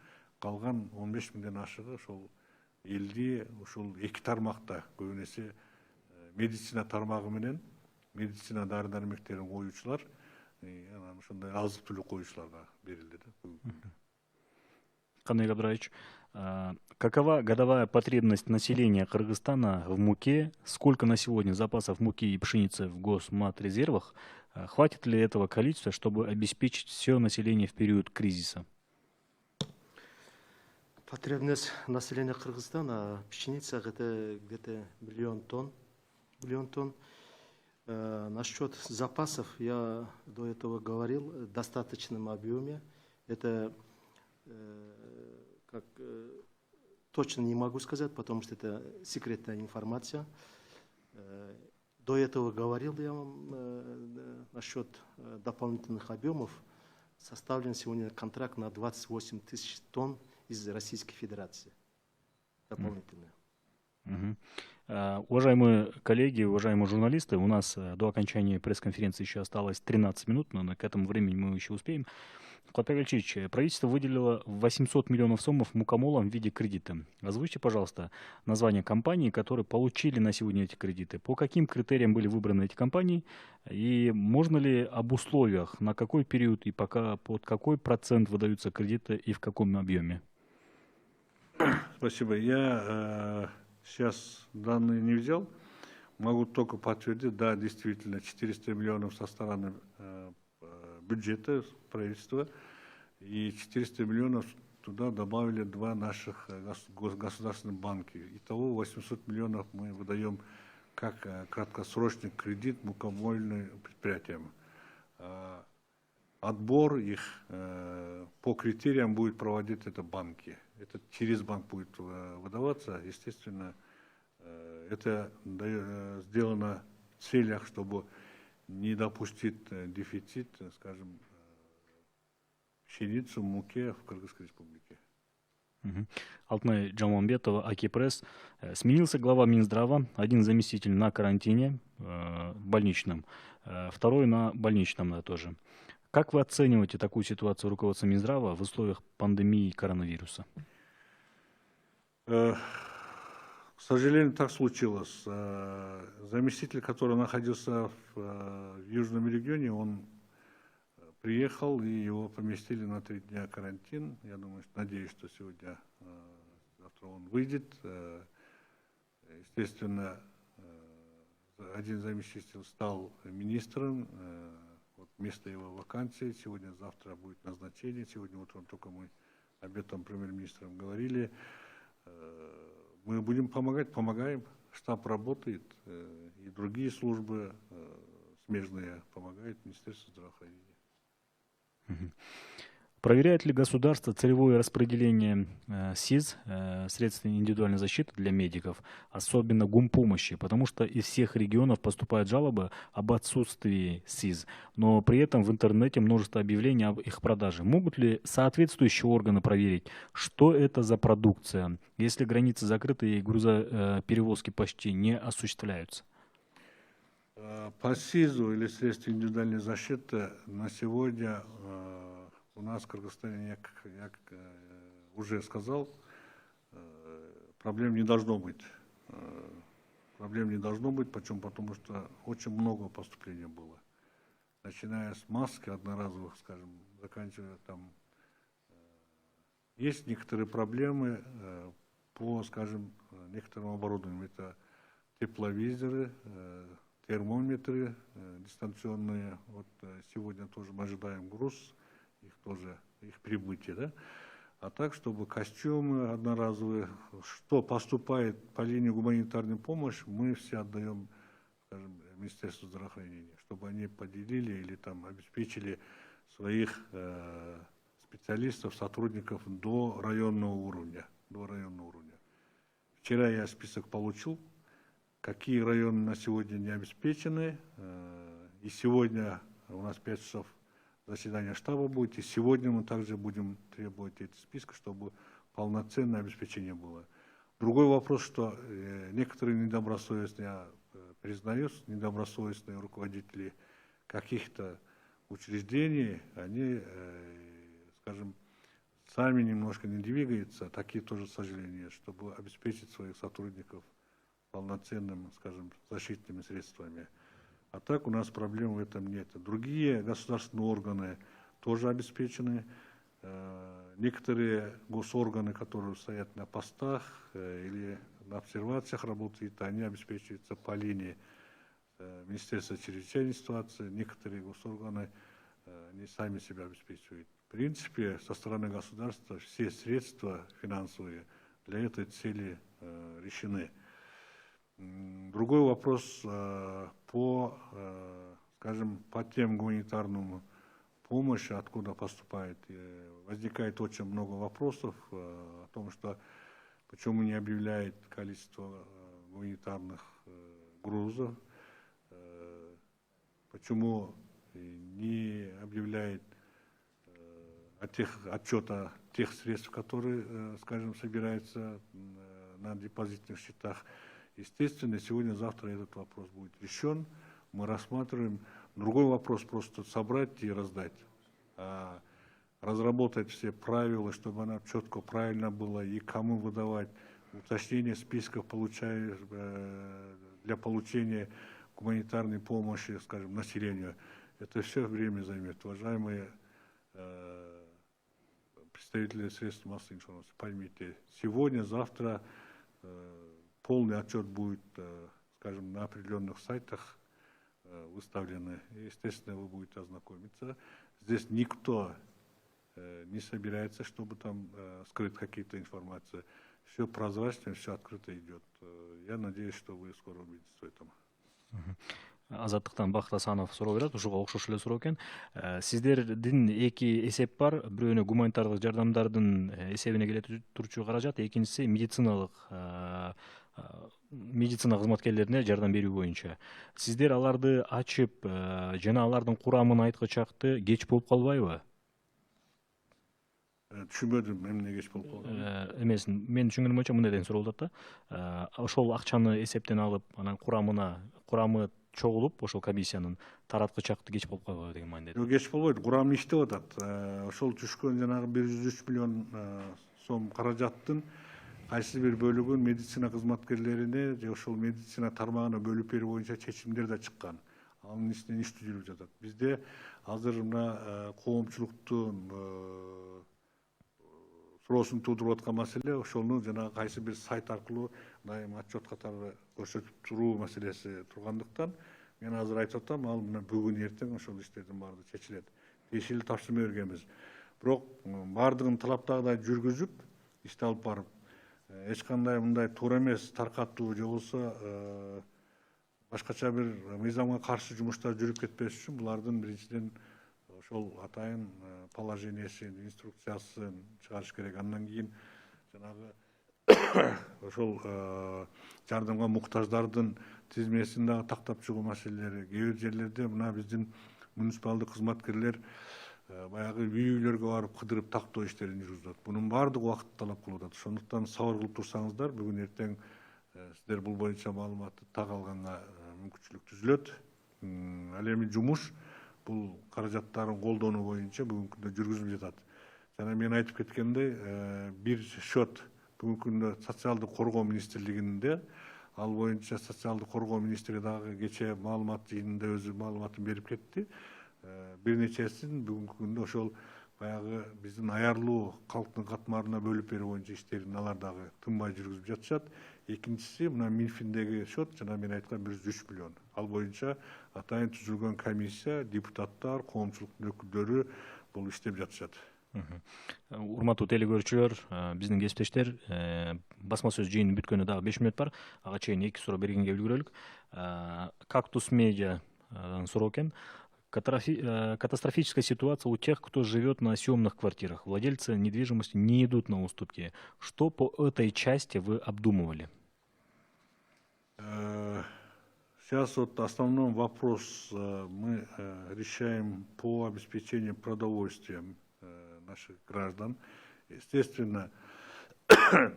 Speaker 2: калган 15 миңден ашыгы ошол элди ушул эки тармакта көбүн эсе медицина тармагы менен медицина дары дармектерин коюучулар, анан ошондой азык түлүк коюучуларга берилди да.
Speaker 1: Канат Габдраевич, какова годовая потребность населения Кыргызстана в муке? Сколько на сегодня запасов муки и пшеницы в госматрезервах? Хватит ли этого количества, чтобы обеспечить все население в период кризиса?
Speaker 3: Потребность населения Кыргызстана пшеница это где-то миллион тонн. Насчет запасов я до этого говорил в достаточном объеме. Это точно не могу сказать, потому что это секретная информация. До этого говорил я вам насчет дополнительных объемов. Составлен сегодня контракт на 28 тысяч тонн из Российской Федерации. Дополнительно.
Speaker 1: Уважаемые коллеги, уважаемые журналисты, у нас до окончания пресс-конференции еще осталось 13 минут, но к этому времени мы еще успеем. Куатбек Алексеевич, правительство выделило 800 миллионов сомов мукомолам в виде кредита. Озвучьте, пожалуйста, название компаний, которые получили на сегодня эти кредиты. По каким критериям были выбраны эти компании? И можно ли об условиях, на какой период и пока под какой процент выдаются кредиты и в каком объеме?
Speaker 2: Спасибо. Я сейчас данные не взял. Могу только подтвердить, да, действительно, 400 миллионов со стороны бюджета правительства и 400 миллионов туда добавили два наших государственных банка. Итого 800 миллионов мы выдаем как краткосрочный кредит мукомольным предприятиям. Отбор их по критериям будет проводить это банки. Это через банк будет выдаваться. Естественно, это сделано в целях, чтобы не допустить дефицит, скажем, пшеницы, муки в Кыргызской республике.
Speaker 1: Алтынай Джамалмбетова, Акипресс. Сменился глава Минздрава, один заместитель на карантине больничном, второй на больничном тоже. Как вы оцениваете такую ситуацию руководства Минздрава в условиях пандемии коронавируса?
Speaker 2: К сожалению, так случилось. заместитель, который находился в Южном регионе, он приехал, и его поместили на 3 дня карантин. Я думаю, надеюсь, что сегодня, завтра он выйдет. Естественно, один заместитель стал министром, вот место его вакансии, сегодня-завтра будет назначение, сегодня утром только мы об этом премьер-министром говорили. Мы будем помогать, помогаем, штаб работает, и другие службы смежные помогают, Министерство здравоохранения.
Speaker 1: Проверяет ли государство целевое распределение СИЗ, средств индивидуальной защиты для медиков, особенно гумпомощи? Потому что из всех регионов поступают жалобы об отсутствии СИЗ, но при этом в интернете множество объявлений об их продаже. Могут ли соответствующие органы проверить, что это за продукция, если границы закрыты и грузоперевозки почти не осуществляются?
Speaker 2: По СИЗу или средств индивидуальной защиты на сегодня у нас в Кыргызстане, я уже сказал, проблем не должно быть. Проблем не должно быть. Почему? Потому что очень много поступлений было. Начиная с маски одноразовых, скажем, заканчивая там. Есть некоторые проблемы по, скажем, некоторым оборудованиям. Это тепловизоры, термометры дистанционные. Вот сегодня тоже мы ожидаем груз, их прибытие, да? А так, чтобы костюмы одноразовые, что поступает по линии гуманитарной помощи, мы все отдаем, скажем, Министерству здравоохранения, чтобы они поделили или там обеспечили своих специалистов, сотрудников до районного уровня. Вчера я список получил, какие районы на сегодня не обеспечены, и сегодня у нас 5 часов заседание штаба будет, и сегодня мы также будем требовать эти списки, чтобы полноценное обеспечение было. Другой вопрос, что некоторые недобросовестные, я признаюсь, недобросовестные руководители каких-то учреждений, они, скажем, сами немножко не двигаются, такие тоже, к сожалению, чтобы обеспечить своих сотрудников полноценными, скажем, защитными средствами. А так у нас проблем в этом нет. Другие государственные органы тоже обеспечены. Некоторые госорганы, которые стоят на постах или на обсервациях работают, они обеспечиваются по линии Министерства чрезвычайной ситуации. Некоторые госорганы они сами себя обеспечивают. В принципе, со стороны государства все средства финансовые для этой цели решены. Другой вопрос скажем, по тем гуманитарному помощи, откуда поступает. Возникает очень много вопросов о том, что почему не объявляет количество гуманитарных грузов, почему не объявляет отчета тех средств, которые, скажем, собираются на депозитных счетах. Естественно, сегодня-завтра этот вопрос будет решен. Мы рассматриваем. Другой вопрос просто собрать и раздать. А разработать все правила, чтобы она четко, правильно была, и кому выдавать, уточнение списков для получения гуманитарной помощи, скажем, населению. Это все время займет. Уважаемые представители средств массовой информации, поймите, сегодня-завтра полный отчет будет, скажем, на определенных сайтах выставлены. И, естественно, вы будете ознакомиться. Здесь никто не собирается, чтобы там скрыть какие-то информации. Все прозрачно, все открыто идет. Я надеюсь, что вы скоро убедитесь в этом.
Speaker 1: Азаттыктан Бакыт Асанов суроо берет, ушуга окшош эле суроо экен. Сиздердин эки эсеп бар, бирөөнө гуманитардык жардамдардын эсебине келе турчу каражат, экинчиси медицина кызматкерлерине жардам берүү боюнча. Сиздер аларды ачып жана алардын курамын айткычакты кеч болуп калбайбы?
Speaker 2: Түшүнбөдүм, эмне кеч болуп калган?
Speaker 1: Эмес, мен түшүнгөнүм боюнча мындай деген суроо болот да. Ошол акчаны эсептен алып, анан курамы чогулуп, ошол комиссиянын тараткычакты кеч болуп калбайбы деген мааниде.
Speaker 2: Жок, кеч болбойт. Курам иштеп атат. Ошол түшкөн жанагы 103 миллион сом каражаттын кайсы бир бөлүгүн медицина кызматкерлерине же ошол медицина тармагына бөлүп берүү боюнча чечимдер да чыккан. Анын ичинен иш түзүлүп жатат. Бизде азыр мына коомчулуктун суроосун туудуруп аткан маселе ошону жанагы кайсы бир сайт аркылуу дайыма отчет катары көрсөтүп туруу маселеси тургандыктан мен азыр айтып атам, ал мына бүгүн эртең ошол иштердин баардыгы чечилет. Тиешелүү тапшырма бергенбиз. Бирок баардыгын талаптагыдай жүргүзүп, ишти алып барып, эч кандай мындай туура эмес таркатуу же болбосо башкача бир мыйзамга каршы жумуштар жүрүп кетпеш үчүн булардын биринчиден ошол атайын положениясын, инструкциясын чыгарыш керек. Андан кийин жанагы ошол жардамга муктаждардын тизмесин дагы тактап чыгуу маселелери. Кээ бир жерлерде мына биздин муниципалдык кызматкерлер баягы үй-үйлөргө барып кыдырып тактоо иштерин жүргүзүп атат. Бунун баардыгы убакыт талап кылып атат. Ошондуктан сабыр кылып турсаңыздар, бүгүн эртең сиздер бул боюнча маалыматты так алганга мүмкүнчүлүк түзүлөт. Ал эми жумуш бул каражаттарын колдонуу боюнча бүгүнкү күндө жүргүзүлүп жатат. Жана мен айтып кеткендей, бир счет бүгүнкү күндө социалдык коргоо министрлигинде, ал боюнча социалдык коргоо министри дагы кечээ маалымат жыйынында өзү маалыматын берип кетти. Бир нечесин бүгүнкү күндө ошол баягы биздин аярлуу калктын катмарына бөлүп берүү боюнча иштерин алар дагы тынбай жүргүзүп жатышат. Экинчиси мына Минфиндеги счет жана мен айткан 103 миллион. Ал боюнча атайын түзүлгөн комиссия, депутаттар, коомчулуктун өкүлдөрү бул иштеп жатышат.
Speaker 1: Урматтуу телекөрүүчүлөр, биздин кесиптештер, басма сөз жыйынын бүткөнүнө дагы 5 мүнөт бар. Ага чейин 2 суроо бергенге үлгүрөлүк. Кактус медиадан суроо экен. Катастрофическая ситуация у тех, кто живет на съемных квартирах. Владельцы недвижимости не идут на уступки. Что по этой части вы обдумывали?
Speaker 2: Сейчас вот основной вопрос мы решаем по обеспечению продовольствием наших граждан. Естественно,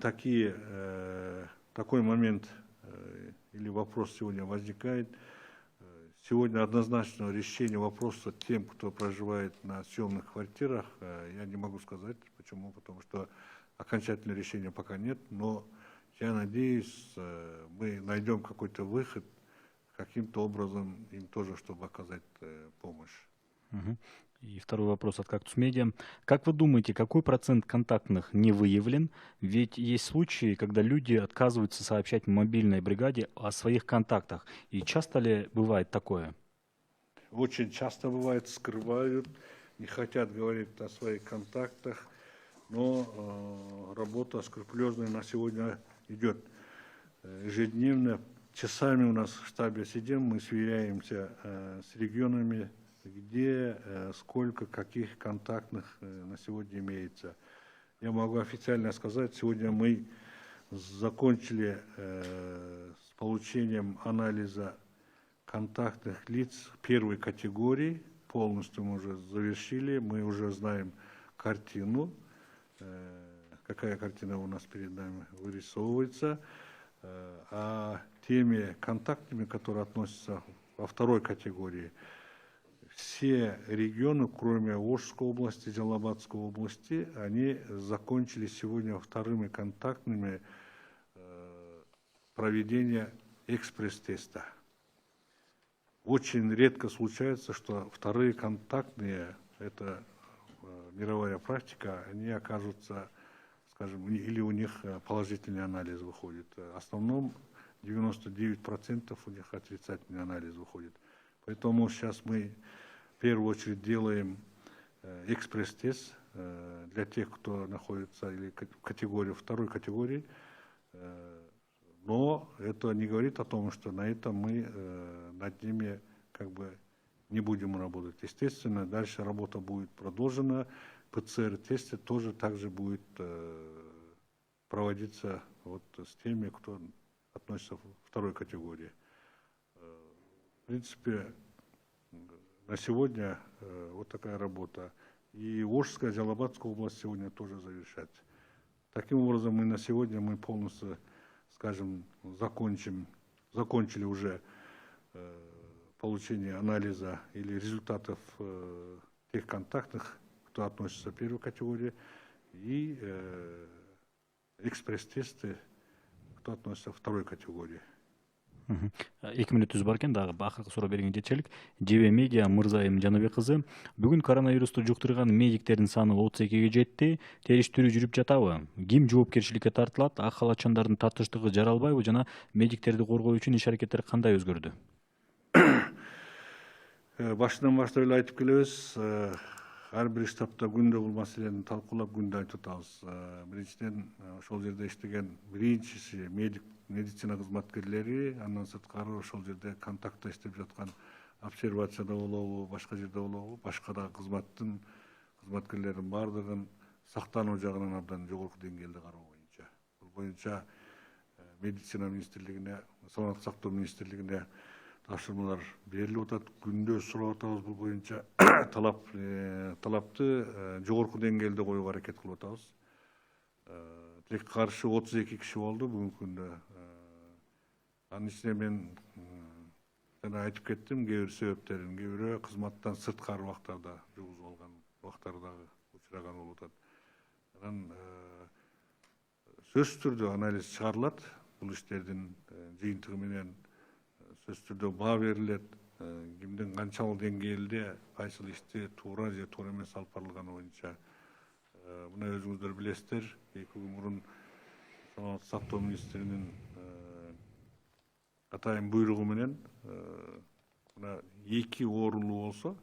Speaker 2: такой момент или вопрос сегодня возникает. Сегодня однозначного решения вопроса тем, кто проживает на съемных квартирах, я не могу сказать. Почему? Потому что окончательного решения пока нет. Но я надеюсь, мы найдем какой-то выход, каким-то образом им тоже, чтобы оказать помощь.
Speaker 1: И второй вопрос от Кактус Медиа. Как вы думаете, какой процент контактных не выявлен? Ведь есть случаи, когда люди отказываются сообщать мобильной бригаде о своих контактах. И часто ли бывает такое?
Speaker 2: Очень часто бывает, скрывают, не хотят говорить о своих контактах. Но работа скрупулезная на сегодня идет ежедневно. Часами у нас в штабе сидим, мы сверяемся с регионами, где, сколько, каких контактных на сегодня имеется. Я могу официально сказать, сегодня мы закончили с получением анализа контактных лиц первой категории, полностью мы уже завершили, мы уже знаем картину, какая картина у нас перед нами вырисовывается, а теми контактами, которые относятся во второй категории, все регионы, кроме Ошской области, Жалабатской области, они закончили сегодня вторыми контактными проведение экспресс-теста. Очень редко случается, что вторые контактные, это мировая практика, они окажутся, скажем, или у них положительный анализ выходит. В основном 99% у них отрицательный анализ выходит. Поэтому сейчас мы в первую очередь делаем экспресс-тест для тех, кто находится или в второй категории. Но это не говорит о том, что на этом мы над ними как бы не будем работать. Естественно, дальше работа будет продолжена. ПЦР-тесты тоже также будет проводиться вот с теми, кто относится к второй категории. В принципе, на сегодня вот такая работа. И Ошская, Жалабатская область сегодня тоже завершается. Таким образом, мы на сегодня полностью, скажем, закончили уже получение анализа или результатов тех контактных, кто относится к первой категории. И экспресс-тесты, кто относится к второй категории.
Speaker 1: 2 мүнөтүбүз бар экен, дагы акыркы суроо бергенге жетелик. ЖБ медиа Мырзайым Жаныбек кызы, бүгүн коронавирусту жуктурган медиктердин саны 32ге жетти. Териштирүү жүрүп жатабы? Ким жоопкерчиликке тартылат? Ак халатчандардын тартыштыгы жаралбайбы жана медиктерди коргоо үчүн иш-аракеттер кандай өзгөрдү?
Speaker 2: Башынан баштап эле айтып келебиз. Ар бир штабта күндө бул маселени талкуулап, күндө айтып атабыз. Биринчиден, ошол жерде иштеген биринчиси медицина кызматкерлери, андан сырткары ошол жерде контактта иштеп жаткан обсервацияда болобу, башка жерде болобу, башка да кызматкерлердин баардыгын сактануу жагынан абдан жогорку деңгээлде кароо боюнча. Бул боюнча медицина министрлигине, саламаттык сактоо министрлигине тапшырмалар берилип атат. Күндө сурап атабыз бул боюнча талапты жогорку деңгээлде коюуга аракет кылып атабыз. Тек каршы 32 киши болду бүгүнкү күндө. Анын ичинде мен жана айтып кеттим, кээ бир себептерин, кээ бирөө кызматтан сырткары убактарда жугузуп алган убактар дагы учураган болуп атат. Анан сөзсүз түрдө анализ чыгарылат, бул иштердин жыйынтыгы менен сөзсүз түрдө баа берилет, кимдин канчалык деңгээлде кайсыл ишти туура же туура эмес алып барылганы боюнча. Мына өзүңүздөр билесиздер, 2 күн мурун саламаттык сактоо министринин атайын буйругу менен мына 2 оорулуу болсо,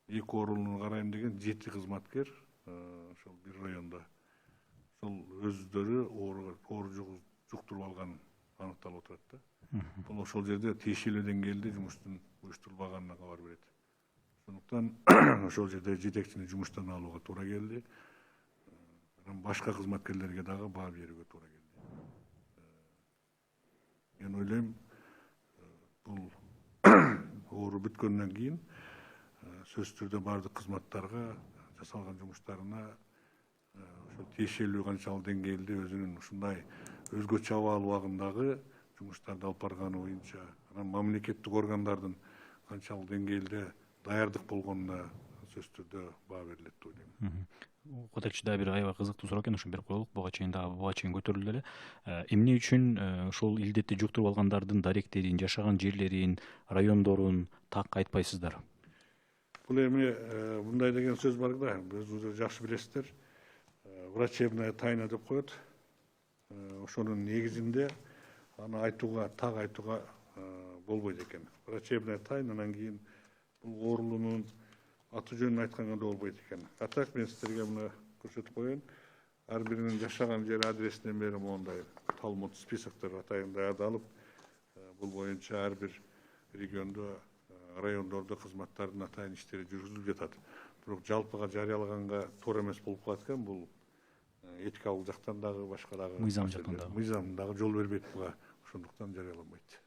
Speaker 2: 2 оорулууну карайм деген 7 кызматкер ошол бир райондо ошол өздөрү оору жуктуруп алган аныкталып отурат да. Бул ошол жерде тиешелүү деңгээлде жумуштун уюштурулбаганына кабар берет. Ошондуктан ошол жерде жетекчини жумуштан алууга туура келди. Башка кызматкерлерге дагы баа берүүгө туура келди. Мен ойлойм, бул оору бүткөндөн кийин сөзсүз түрдө баардык кызматтарга жасалган жумуштарына ошол тиешелүү канчалык деңгээлде өзүнүн ушундай өзгөчө абал убагындагы жумуштарды алып барганы боюнча, анан мамлекеттик органдардын канчалык деңгээлде даярдык болгонуна сөзсүз түрдө баа берилет деп ойлойм.
Speaker 1: Кодекчи дагы бир аябай кызыктуу суроо экен, ошону берип коелук. Буга чейин көтөрүлдү эле. Эмне үчүн ошол илдетти жуктуруп алгандардын даректерин, жашаган жерлерин, райондорун так айтпайсыздар?
Speaker 2: Бул эми мындай деген сөз бар да, өзүңүздөр жакшы билесиздер. Врачебная тайна деп коет. Ошонун негизинде аны так айтууга болбойт экен. Врачебная тайнанан кийин бул оорулуунун аты жөнүн айтканга да болбойт экен. А так мен сиздерге мына көрсөтүп коеюн. Ар биринин жашаган жери адресинен бери моундай талмуд списоктор атайын даярдалып, бул боюнча ар бир региондо, райондордо кызматтардын атайын иштери жүргүзүлүп жатат. Бирок жалпыга жарыялаганга туура эмес болуп калат экен. Бул этикалык жактан дагы, башка дагы
Speaker 1: мыйзам жактан дагы.
Speaker 2: Мыйзам дагы жол бербейт буга. Ошондуктан жарыяланбайт.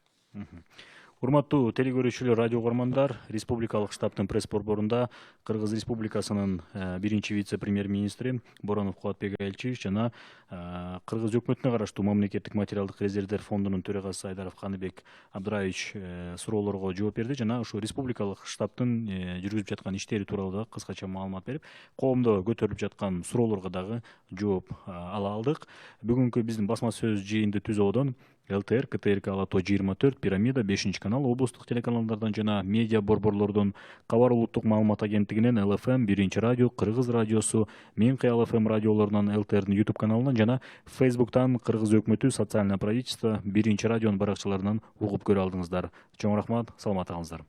Speaker 1: Урматтуу телекөрүүчүлөр, радио угармандар, Республикалык штабтын пресс борборунда Кыргыз Республикасынын биринчи вице-премьер-министри Боронов Кубатбек Элчиевич жана Кыргыз өкмөтүнө караштуу мамлекеттик материалдык резервдер фондунун төрагасы Айдаров Каныбек Абдыраевич суроолорго жооп берди жана ушу республикалык штабтын жүргүзүп жаткан иштери тууралуу да кыскача маалымат берип, коомдо көтөрүлүп жаткан суроолорго дагы жооп ала алдык. Бүгүнкү биздин басма сөз жыйынды түзүүдөн ЛТР, КТРК Алато 24, Пирамида 5-канал, облустук телеканалдардан жана медиа борборлордон, Кабар улуттук маалымат агенттигинен ЛФМ, 1-радио, Кыргыз радиосу, Мен Кыял ФМ радиолорунан, ЛТРдин YouTube каналынан жана Facebooктан Кыргыз өкмөтү социальное правительство 1-радионун баракчаларынан угуп көрө алдыңыздар. Чоң рахмат, саламат калыңыздар.